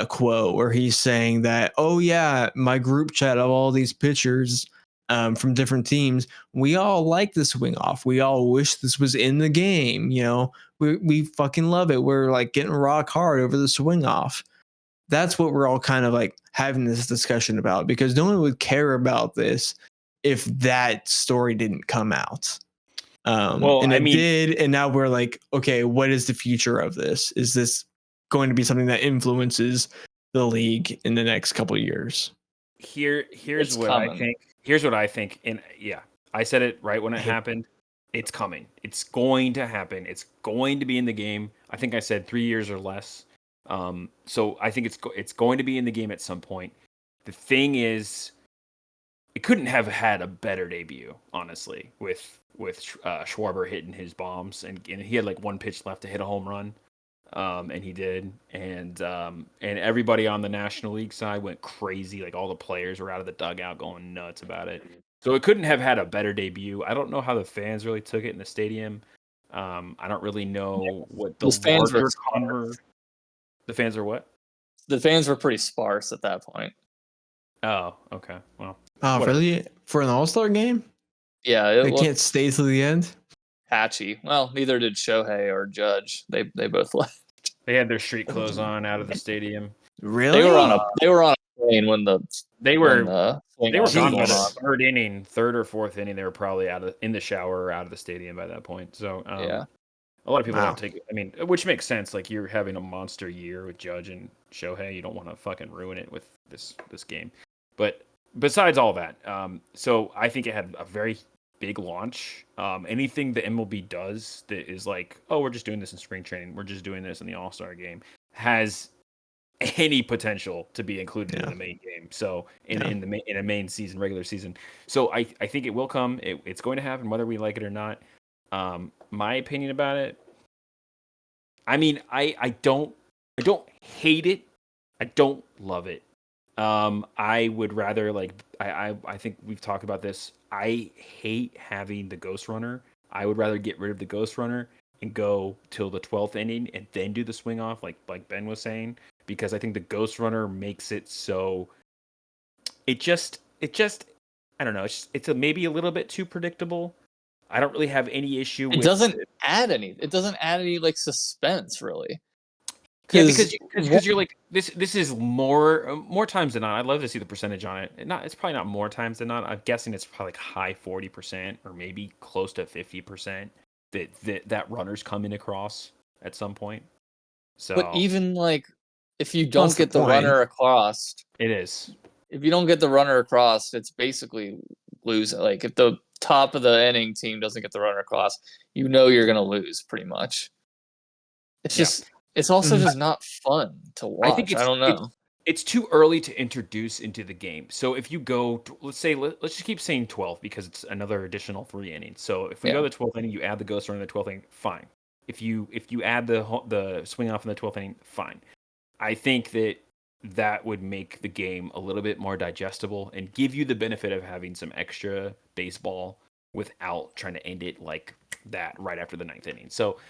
quote where he's saying that, oh yeah, my group chat of all these pitchers from different teams, we all like the swing off. We all wish this was in the game. You know, we fucking love it. We're like getting rock hard over the swing off. That's what we're all kind of like having this discussion about, because no one would care about this if that story didn't come out. And it did, and now we're like, okay, what is the future of this? Is this going to be something that influences the league in the next couple of years? Here's what I think. And yeah, I said it right when it happened. It's coming. It's going to happen. It's going to be in the game. I think I said 3 years or less. So I think it's going to be in the game at some point. The thing is, it couldn't have had a better debut, honestly, with Schwarber hitting his bombs, and he had like one pitch left to hit a home run, and he did, and everybody on the National League side went crazy. Like all the players were out of the dugout going nuts about it. So it couldn't have had a better debut. I don't know how the fans really took it in the stadium. I don't really know what the fans were. The fans are what? The fans were pretty sparse at that point. Oh, okay. Well, really? For an All-Star game? Yeah, they can't stay till the end. Patchy. Well, neither did Shohei or Judge. They both left. They had their street clothes on out of the stadium. Really? They were on a plane when they were gone by the third or fourth inning. They were probably in the shower or out of the stadium by that point. So yeah. A lot of people don't take it. I mean, which makes sense. Like, you're having a monster year with Judge and Shohei. You don't want to fucking ruin it with this game. But besides all that, so I think it had a very big launch. Anything the MLB does that is like, oh, we're just doing this in spring training, we're just doing this in the All-Star game, has any potential to be included in the main game. So in a main season, regular season. So I think it will come. It's going to happen whether we like it or not. My opinion about it, I mean, I don't hate it. I don't love it. I would rather, like, I think we've talked about this. I hate having the Ghost Runner. I would rather get rid of the Ghost Runner and go till the 12th inning and then do the swing off, like Ben was saying, because I think the Ghost Runner makes it so it just I don't know. It's maybe a little bit too predictable. I don't really have any issue with it. It doesn't add any like suspense, really. Yeah, because you're like, this is more times than not. I'd love to see the percentage on it. It's probably not more times than not. I'm guessing it's probably like high 40% or maybe close to 50% that runners come in across at some point. So, but even like if you don't get the runner across, it is. If you don't get the runner across, it's basically lose. Like if the top of the inning team doesn't get the runner across, you know you're gonna lose pretty much. It's just. It's also just not fun to watch. I don't know. It's too early to introduce into the game. So if you go, let's just keep saying 12 because it's another additional 3 innings. So if we go to the 12th inning, you add the Ghost Runner in the 12th inning, fine. If you add the swing off in the 12th inning, fine. I think that would make the game a little bit more digestible and give you the benefit of having some extra baseball without trying to end it like that right after the 9th inning. So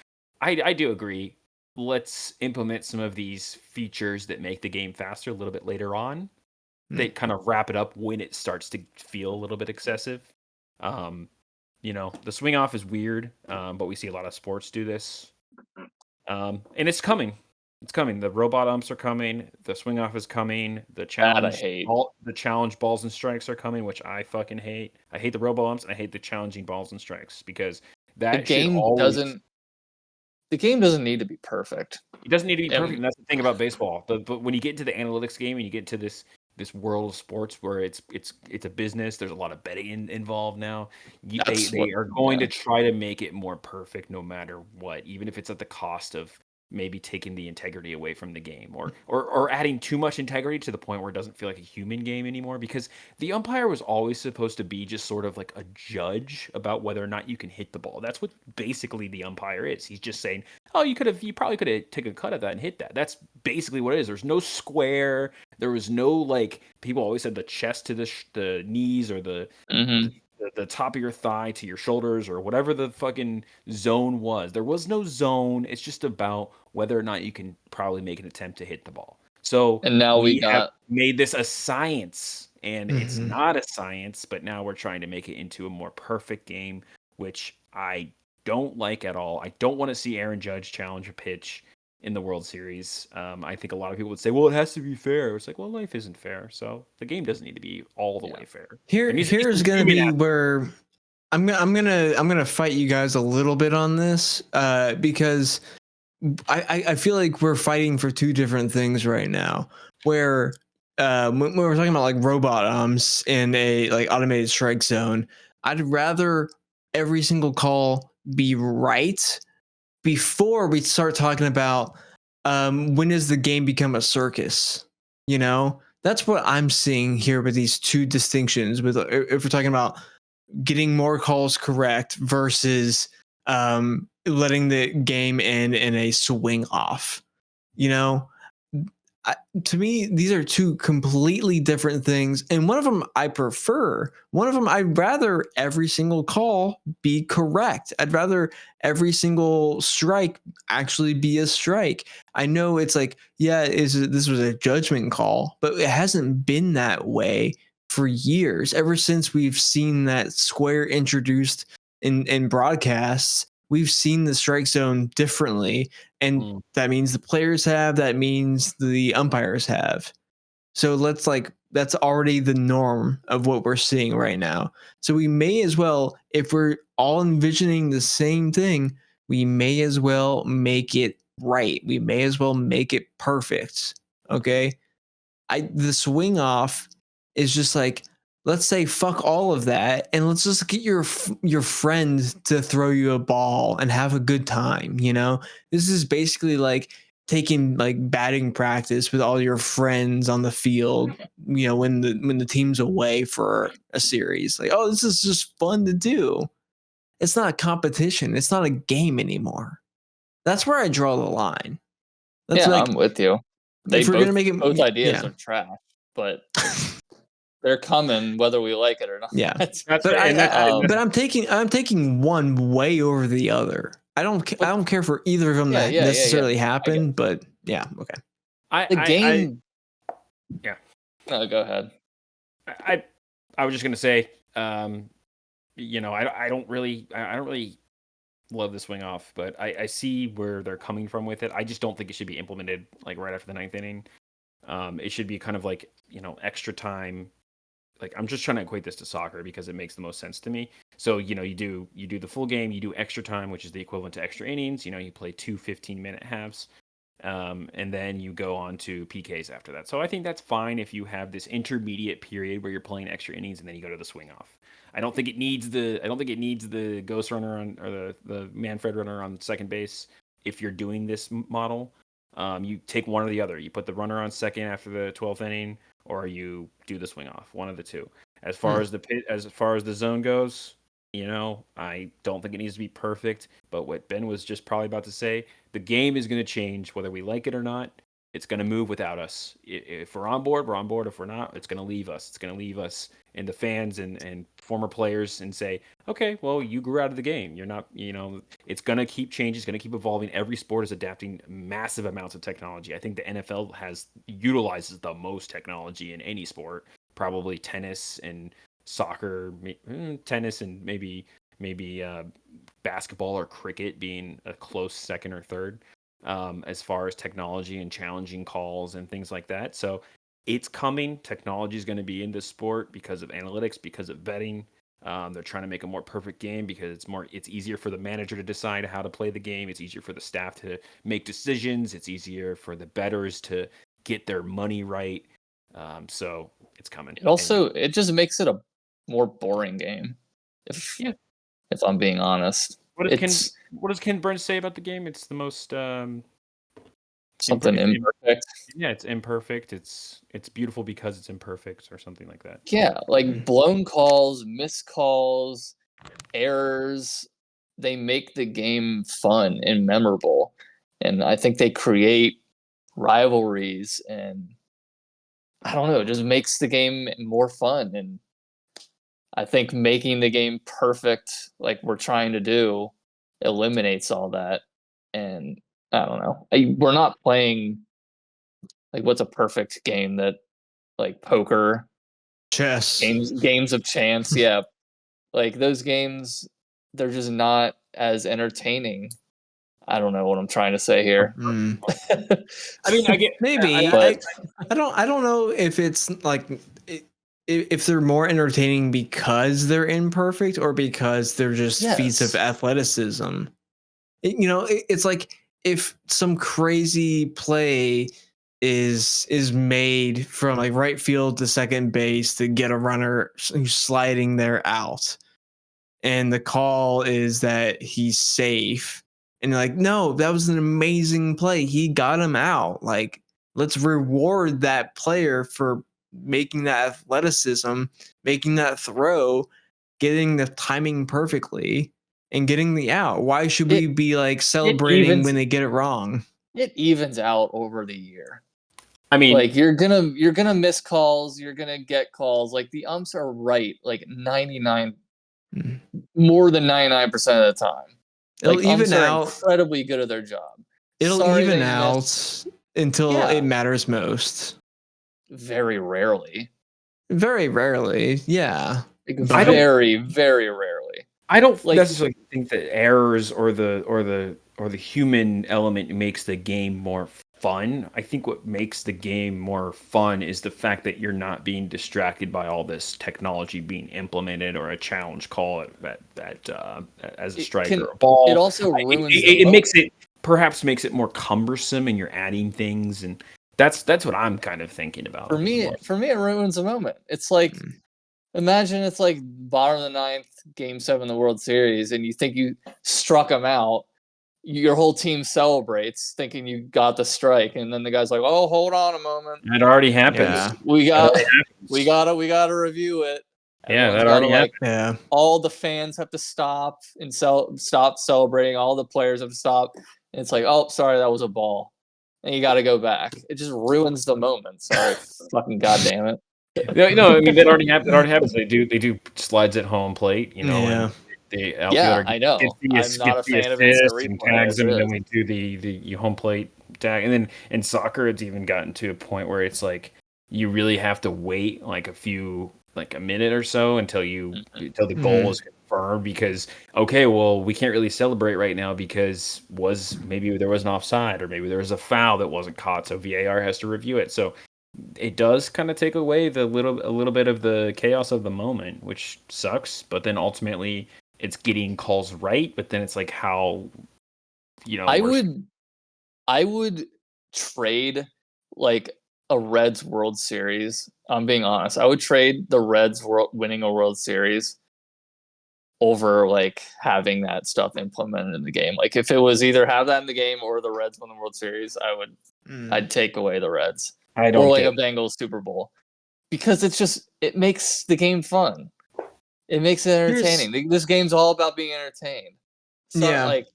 I do agree. Let's implement some of these features that make the game faster a little bit later on. They kind of wrap it up when it starts to feel a little bit excessive. The swing off is weird, but we see a lot of sports do this. And it's coming. It's coming. The robot umps are coming. The swing off is coming. The That I challenge, hate. the challenge balls and strikes are coming, which I fucking hate. I hate the robot umps and I hate the challenging balls and strikes because The that should game always. doesn't need to be perfect. It doesn't need to be And- perfect, and that's the thing about baseball. But when you get into the analytics game and you get to this world of sports where it's a business, there's a lot of betting involved now. They are going to try to make it more perfect no matter what, even if it's at the cost of maybe taking the integrity away from the game or adding too much integrity to the point where it doesn't feel like a human game anymore, because the umpire was always supposed to be just sort of like a judge about whether or not you can hit the ball. That's what basically the umpire is. He's just saying, oh, you probably could have taken a cut at that and hit that. That's basically what it is. There's no square. There was no, like, people always said the chest to the knees or the top of your thigh to your shoulders or whatever the fucking zone was. There was no zone. It's just about whether or not you can probably make an attempt to hit the ball. So And now we have made this a science, and it's Mhm. not a science, but now we're trying to make it into a more perfect game, which I don't like at all. I don't want to see Aaron Judge challenge a pitch in the World Series. I think a lot of people would say, well, it has to be fair. It's like, well, life isn't fair. So the game doesn't need to be all the way fair. Here's gonna be where I'm gonna fight you guys a little bit on this, because I feel like we're fighting for two different things right now. Where when we're talking about like robot in a like automated strike zone, I'd rather every single call be right before we start talking about when does the game become a circus. You know, that's what I'm seeing here with these two distinctions. With if we're talking about getting more calls correct versus letting the game end in a swing off. You know, to me, these are two completely different things. And one of them I prefer. One of them I'd rather every single call be correct. I'd rather every single strike actually be a strike. I know it's like, yeah, this was a judgment call, but it hasn't been that way for years. Ever since we've seen that square introduced in broadcasts, we've seen the strike zone differently. And that means the players have, that means the umpires have. So that's already the norm of what we're seeing right now. So we may as well, if we're all envisioning the same thing, we may as well make it right. We may as well make it perfect. Okay. The swing off is just like, let's say fuck all of that and let's just get your friend to throw you a ball and have a good time. You know, this is basically like taking like batting practice with all your friends on the field. You know, when the team's away for a series, like, oh, this is just fun to do. It's not a competition. It's not a game anymore. That's where I draw the line. That's I'm with you. If we're gonna make it, both ideas are trash, but they're coming whether we like it or not. Yeah, but I'm taking one way over the other. I don't care for either of them necessarily happen, but yeah, okay. No, go ahead. I was just gonna say, you know, I don't really love the swing off, but I see where they're coming from with it. I just don't think it should be implemented like right after the ninth inning. It should be kind of like, you know, extra time. Like, I'm just trying to equate this to soccer because it makes the most sense to me. So, you know, you do the full game, you do extra time, which is the equivalent to extra innings. You know, you play 2 15-minute halves, and then you go on to PKs after that. So I think that's fine if you have this intermediate period where you're playing extra innings and then you go to the swing off. I don't think it needs the ghost runner on, or the Manfred runner on second base if you're doing this model. You take one or the other. You put the runner on second after the 12th inning, or you do the swing off. One of the two. As far as the zone goes, you know, I don't think it needs to be perfect. But what Ben was just probably about to say, the game is going to change whether we like it or not. It's going to move without us. If we're on board, we're on board. If we're not, it's going to leave us. It's going to leave us and the fans and former players and say, okay, well, you grew out of the game. You're not, you know, it's going to keep changing. It's going to keep evolving. Every sport is adapting massive amounts of technology. I think the NFL utilizes the most technology in any sport, probably tennis and soccer, tennis and maybe basketball or cricket being a close second or third. as far as technology and challenging calls and things like that. So it's coming. Technology is going to be in this sport because of analytics, because of betting. They're trying to make a more perfect game because it's easier for the manager to decide how to play the game. It's easier for the staff to make decisions. It's easier for the bettors to get their money right. So it's coming. It just makes it a more boring game. If I'm being honest, what does Ken Burns say about the game? It's the most something imperfect. Yeah, it's imperfect. It's beautiful because it's imperfect, or something like that. Yeah, like blown calls, missed calls, errors. They make the game fun and memorable, and I think they create rivalries, and I don't know, it just makes the game more fun. And I think making the game perfect, like we're trying to do, eliminates all that. And I don't know. We're not playing like what's a perfect game that like poker, Chess. games of chance. Yeah, like those games, they're just not as entertaining. I don't know what I'm trying to say here. I mean, I get maybe. I don't know if it's like if they're more entertaining because they're imperfect or because they're just feats of athleticism. It's like if some crazy play is made from like right field to second base to get a runner who's sliding there out, and the call is that he's safe, and you're like, no, that was an amazing play, he got him out. Like, let's reward that player for making that athleticism, making that throw, getting the timing perfectly, and getting the out. Why should we be like celebrating when they get it wrong? It evens out over the year. I mean, like you're gonna miss calls, you're gonna get calls. Like the umps are right, like 99, more than 99% of the time. It'll like, even out. Incredibly good at their job. It'll even out until it matters most. Very rarely. Very rarely, yeah. Like, very, very rarely. I don't necessarily think that errors or the human element makes the game more fun. I think what makes the game more fun is the fact that you're not being distracted by all this technology being implemented or a challenge call as a strike or a ball. It also ruins it makes it more cumbersome, and you're adding things, and that's what I'm kind of thinking about. For me, it ruins the moment. It's like imagine it's like bottom of the ninth, Game 7 of the World Series, and you think you struck them out. Your whole team celebrates, thinking you got the strike, and then the guy's like, "Oh, hold on a moment, that already happened. Yeah. We gotta review it." Yeah, that already happened. Yeah, all the fans have to stop and stop celebrating. All the players have to stop. And it's like, oh, sorry, that was a ball, and you got to go back. It just ruins the moment. Sorry, fucking goddamn it. No, I mean that already happens. They do slides at home plate, Yeah. I know. I'm not a fan of instant and replay. tags them, and then we do the home plate tag, and then in soccer, it's even gotten to a point where it's like you really have to wait like a minute or so until the goal is confirmed, because we can't really celebrate right now because maybe there was an offside or maybe there was a foul that wasn't caught, so VAR has to review it. So it does kind of take away a little bit of the chaos of the moment, which sucks. But then ultimately, it's getting calls right. But then it's like how, I would trade like a Reds World Series. I'm being honest. I would trade the Reds winning a World Series over like having that stuff implemented in the game. Like if it was either have that in the game or the Reds win the World Series, I'd take away the Reds. Or like a Bengals Super Bowl, because it makes the game fun. It makes it entertaining. This game's all about being entertained. So, like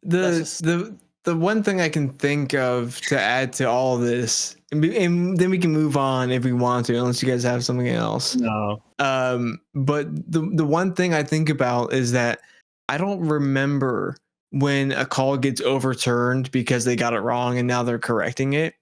the one thing I can think of to add to all this, and then we can move on if we want to, unless you guys have something else. No. But the one thing I think about is that I don't remember when a call gets overturned because they got it wrong and now they're correcting it.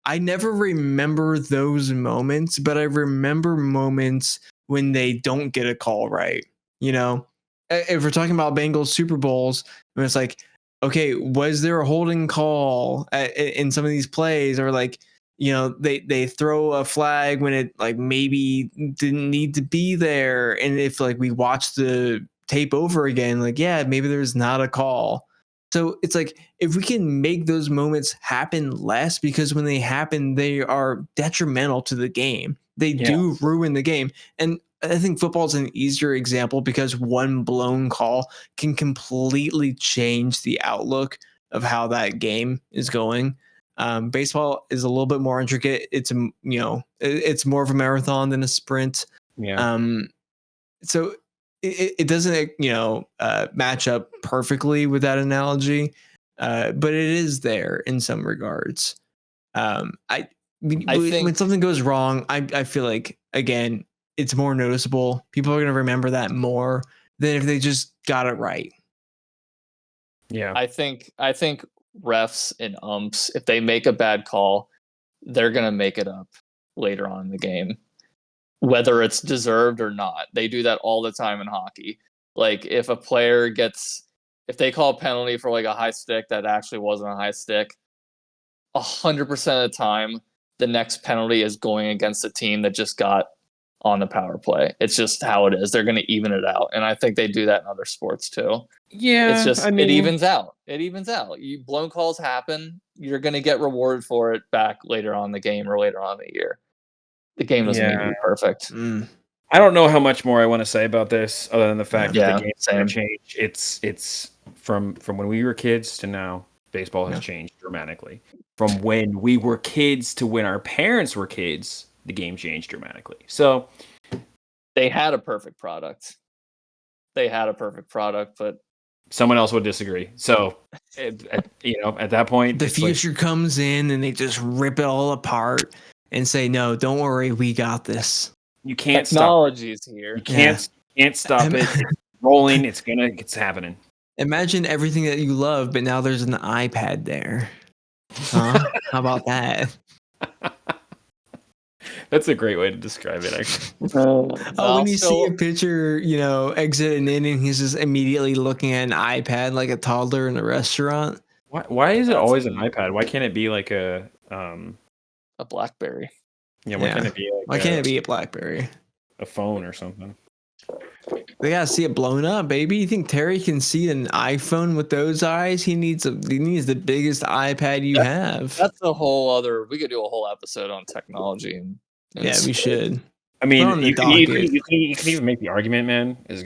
I never remember those moments, but I remember moments when they don't get a call right. If we're talking about Bengals Super Bowls, and it's like, okay, was there a holding call in some of these plays, or like, they throw a flag when it like maybe didn't need to be there, and if like we watch the tape over again, like, yeah, maybe there's not a call. So it's like, if we can make those moments happen less, because when they happen, they are detrimental to the game. They do ruin the game. And I think football is an easier example because one blown call can completely change the outlook of how that game is going. Baseball is a little bit more intricate. It's it's more of a marathon than a sprint. Yeah. So it doesn't match up perfectly with that analogy, but it is there in some regards. I think when something goes wrong, I feel like, again, it's more noticeable. People are going to remember that more than if they just got it right. Yeah. I think refs and umps, if they make a bad call, they're going to make it up later on in the game, whether it's deserved or not. They do that all the time in hockey. Like, if a player if they call a penalty for like a high stick that actually wasn't a high stick, 100% of the time, the next penalty is going against the team that just got on the power play. It's just how it is. They're going to even it out. And I think they do that in other sports too. Yeah. It's just, it evens out. It evens out. Blown calls happen. You're going to get rewarded for it back later on in the game or later on in the year. The game doesn't need to be perfect. I don't know how much more I want to say about this, other than the fact that the game's going to change. It's from when we were kids to now, baseball has changed dramatically. From when we were kids to when our parents were kids, the game changed dramatically. So they had a perfect product. But someone else would disagree. So, at that point, the future comes in and they just rip it all apart and say, "No, don't worry, we got this." You can't Technology's here. You can't stop it. It's rolling. It's happening. Imagine everything that you love, but now there's an iPad there. Huh? How about that? That's a great way to describe it, actually. When you see a pitcher, exit an inning, he's just immediately looking at an iPad like a toddler in a restaurant. Why is it always an iPad? Why can't it be like a BlackBerry? Yeah, why can't it be like why can't it be a BlackBerry? A phone or something? They gotta see it blown up, baby. You think Terry can see an iPhone with those eyes? He needs the biggest iPad you have. That's a whole other. We could do a whole episode on technology. And we should. I mean, you can even make the argument, man. This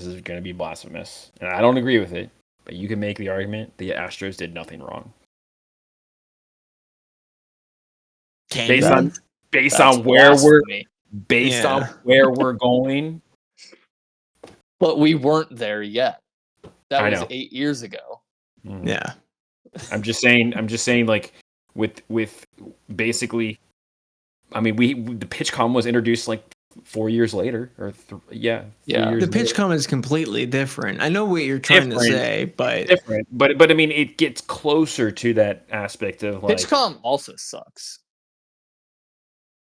is gonna be blasphemous, and I don't agree with it. But you can make the argument the Astros did nothing wrong. Based on where we're going. But we weren't there yet. That was know. 8 years ago. Mm-hmm. Yeah. I'm just saying, like, with basically, I mean, the PitchCom was introduced like 4 years later, or 3 years The PitchCom is completely different. I know what you're trying to say, but different. But I mean, it gets closer to that aspect of like PitchCom also sucks.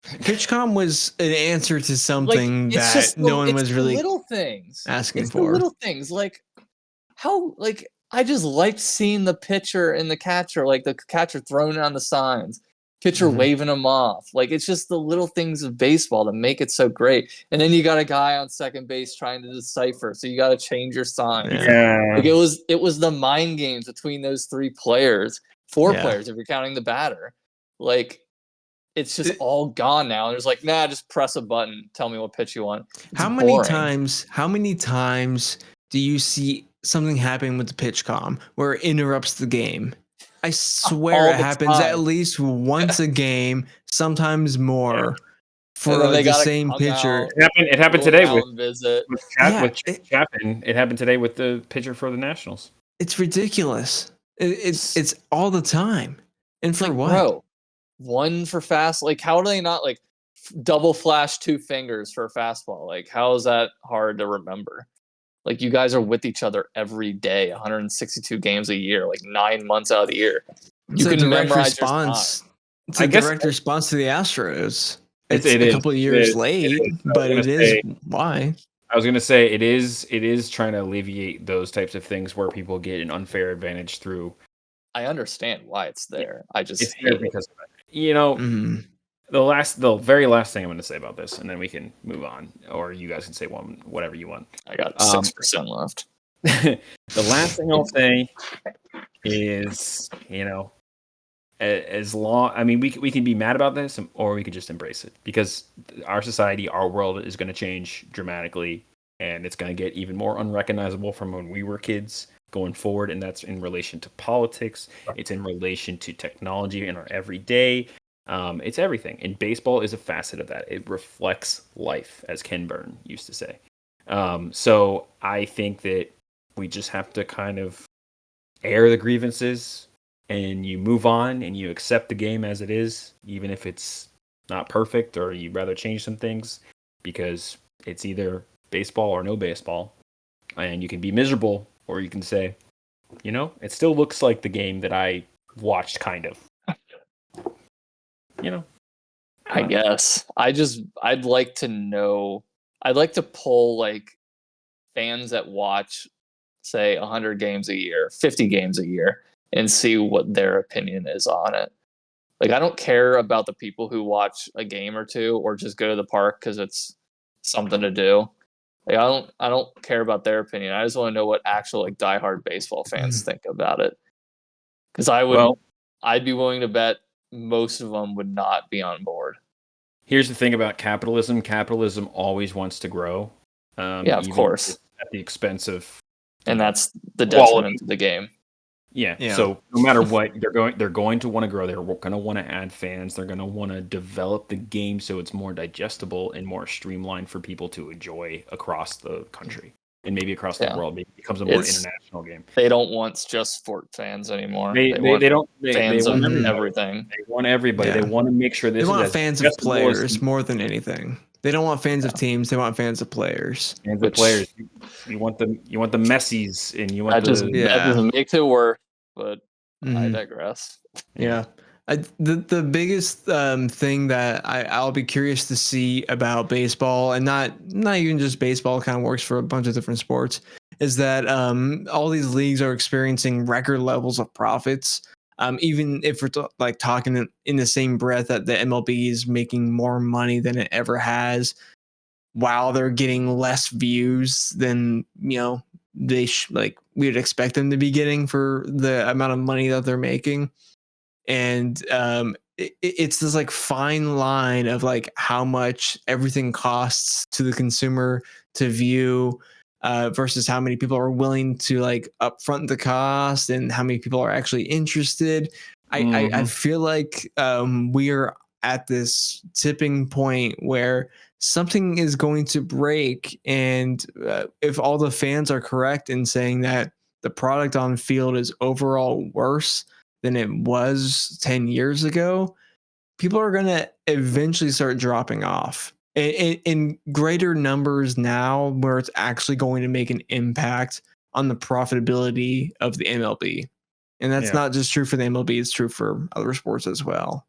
PitchCom was an answer to something that no one was really little things asking it's for. The little things, like how, like, I just liked seeing the pitcher and the catcher, like the catcher throwing on the signs, pitcher waving them off. Like, it's just the little things of baseball that make it so great. And then you got a guy on second base trying to decipher, so you got to change your signs. Yeah. Like, it was the mind games between those four players if you're counting the batter. Like, it's just all gone now. And there's like, nah, just press a button. Tell me what pitch you want. How many times do you see something happening with the PitchCom where it interrupts the game? I swear it happens at least once a game, sometimes more, for the same pitcher. It happened today with Chapman. It happened today with the pitcher for the Nationals. It's ridiculous. It's all the time. And for like, what? Bro, one for fast. Like, how do they not like double flash 2 fingers for a fastball? Like, how is that hard to remember? Like, you guys are with each other every day, 162 games a year, like 9 months out of the year. You can memorize response. It's a direct response to the Astros. It's a couple of years late, but it is why. I was gonna say it is trying to alleviate those types of things where people get an unfair advantage through. I understand why it's there. I just It's there hate it. because of it. You know, Mhm. the very last thing I'm gonna say about this, and then we can move on, or you guys can say whatever you want. I got Um, 6% left. The last thing I'll say is, as long, I mean, we can be mad about this, or we could just embrace it, because our society, our world is going to change dramatically, and it's going to get even more unrecognizable from when we were kids going forward, and that's in relation to politics. It's in relation to technology in our everyday. It's everything, and baseball is a facet of that. It reflects life, as Ken Burn used to say. So I think that we just have to kind of air the grievances, and you move on and you accept the game as it is, even if it's not perfect or you'd rather change some things, because it's either baseball or no baseball. And you can be miserable, or you can say, it still looks like the game that I watched, kind of. I guess. I'd like to know. I'd like to pull like fans that watch, say, 100 games a year, 50 games a year, and see what their opinion is on it. Like, I don't care about the people who watch a game or two or just go to the park because it's something to do. Like, I don't care about their opinion. I just want to know what actual like diehard baseball fans think about it. Because I'd be willing to bet most of them would not be on board. Here's the thing about capitalism. Capitalism always wants to grow. Yeah, of even course. at the expense of, And that's the quality. detriment to the game. Yeah. Yeah. So no matter what, they're going to want to grow. They're going to want to add fans. They're going to want to develop the game so it's more digestible and more streamlined for people to enjoy across the country and maybe across the world. Maybe it becomes a more international game. They don't want just sport fans anymore. They want fans of everybody. everything. They want everybody. Yeah. They want to make sure this They is want as fans of digestible as players more than anything. They don't want fans of teams. They want fans of players. fans of players. You want the Messis, and you want That doesn't make it worse, but I Mhm. digress. Yeah. The biggest thing that I'll be curious to see about baseball, and not even just baseball, kind of works for a bunch of different sports, is that all these leagues are experiencing record levels of profits. Even if we're talking in the same breath that the MLB is making more money than it ever has, while they're getting less views than they we would expect them to be getting for the amount of money that they're making. And it's this like fine line of like how much everything costs to the consumer to view versus how many people are willing to like upfront the cost and how many people are actually interested. I feel like we are at this tipping point where something is going to break, and if all the fans are correct in saying that the product on field is overall worse than it was 10 years ago, people are going to eventually start dropping off in greater numbers now, where it's actually going to make an impact on the profitability of the MLB. And that's not just true for the MLB, it's true for other sports as well.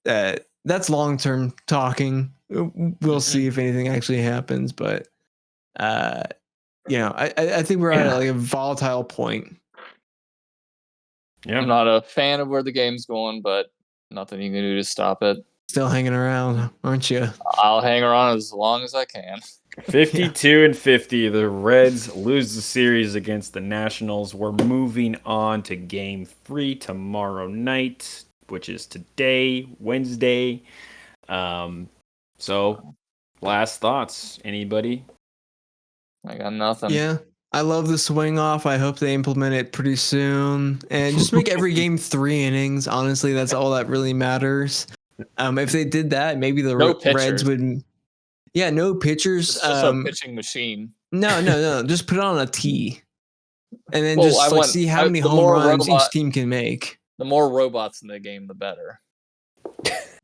That's long-term talking. We'll see if anything actually happens, but I think we're at like a volatile point. Yeah. I'm not a fan of where the game's going, but nothing you can do to stop it. Still hanging around, aren't you? I'll hang around as long as I can. 52-50. The Reds lose the series against the Nationals. We're moving on to Game 3 tomorrow night, which is today, Wednesday. So, last thoughts, anybody? I got nothing. Yeah. I love the swing off. I hope they implement it pretty soon, and just make every game 3 innings. Honestly, that's all that really matters. If they did that, maybe the Reds would. Yeah, no pitchers. It's just a pitching machine. No. Just put it on a tee, and then see how many home runs each team can make. The more robots in the game, the better.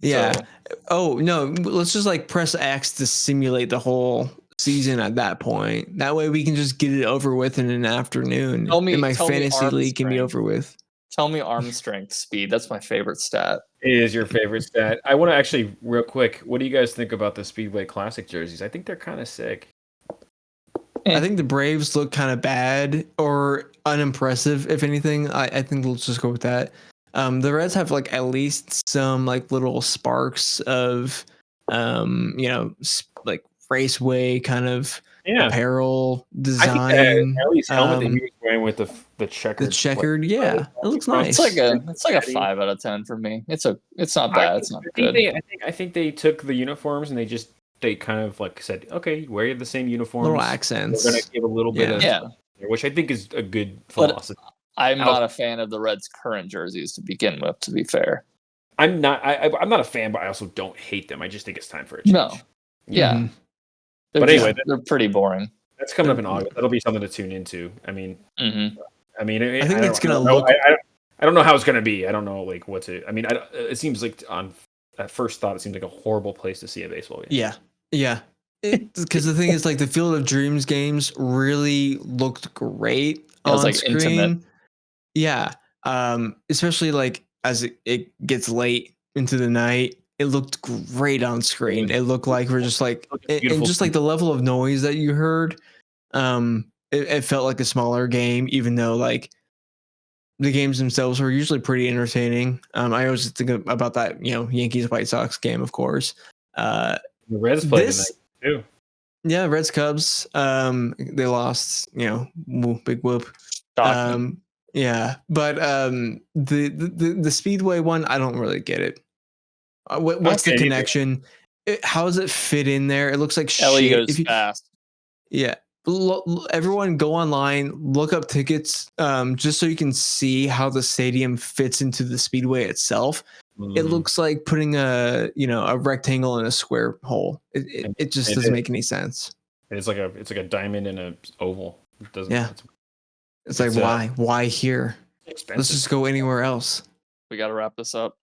Yeah. So. Oh no, let's just like press X to simulate the whole season at that point. That way we can just get it over with in an afternoon. And my fantasy league can be over with. Tell me arm strength speed. That's my favorite stat. It is your favorite stat. I want to actually, real quick, what do you guys think about the Speedway Classic jerseys? I think they're kind of sick. I think the Braves look kind of bad or unimpressive, if anything. I think let's just go with that. The Reds have like at least some like little sparks of, like raceway kind of apparel design. I think at least helmet that he was wearing with the checkered. The checkered, yeah, it looks nice. It's like a 5 out of 10 for me. It's not bad. It's not good. I think they took the uniforms and they kind of like said, okay, wear the same uniforms. Little accents. We're gonna give a little bit of which I think is a good philosophy. But I'm not a fan of the Reds' current jerseys to begin with. To be fair, I'm not a fan, but I also don't hate them. I just think it's time for a change. No, yeah. But anyway, they're pretty boring. That's coming up in August. That'll be something to tune into. I mean, I think it's gonna look. I don't know how it's gonna be. I don't know like what's it. I mean, it seems like at first thought, it seems like a horrible place to see a baseball game. Yeah. Because the thing is, like the Field of Dreams games really looked great on like screen. intimate. Yeah. Especially like as it gets late into the night, it looked great on screen. It looked like we're just like, and just like the level of noise that you heard, it felt like a smaller game, even though like the games themselves were usually pretty entertaining. I always think about that, Yankees White Sox game, of course. The Reds played tonight too. Yeah, Reds Cubs. They lost. Big whoop. Yeah, but the Speedway one, I don't really get it. What's the connection? How does it fit in there? It looks like Elly shit. goes fast. Yeah. Everyone go online, look up tickets, just so you can see how the stadium fits into the Speedway itself. It looks like putting a rectangle in a square hole. It just doesn't make any sense. It's like a diamond in a oval. It doesn't. Yeah. It's like why here? Expensive. Let's just go anywhere else. We got to wrap this up.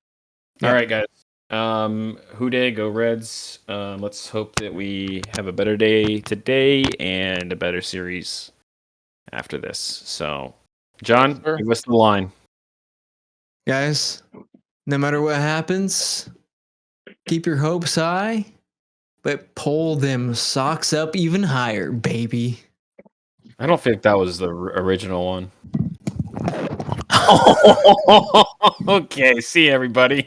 All right, guys. Who Dey, go Reds. Let's hope that we have a better day today and a better series after this. So, John, give us the line. Guys, no matter what happens, keep your hopes high, but pull them socks up even higher, baby. I don't think that was the original one. Okay, see everybody.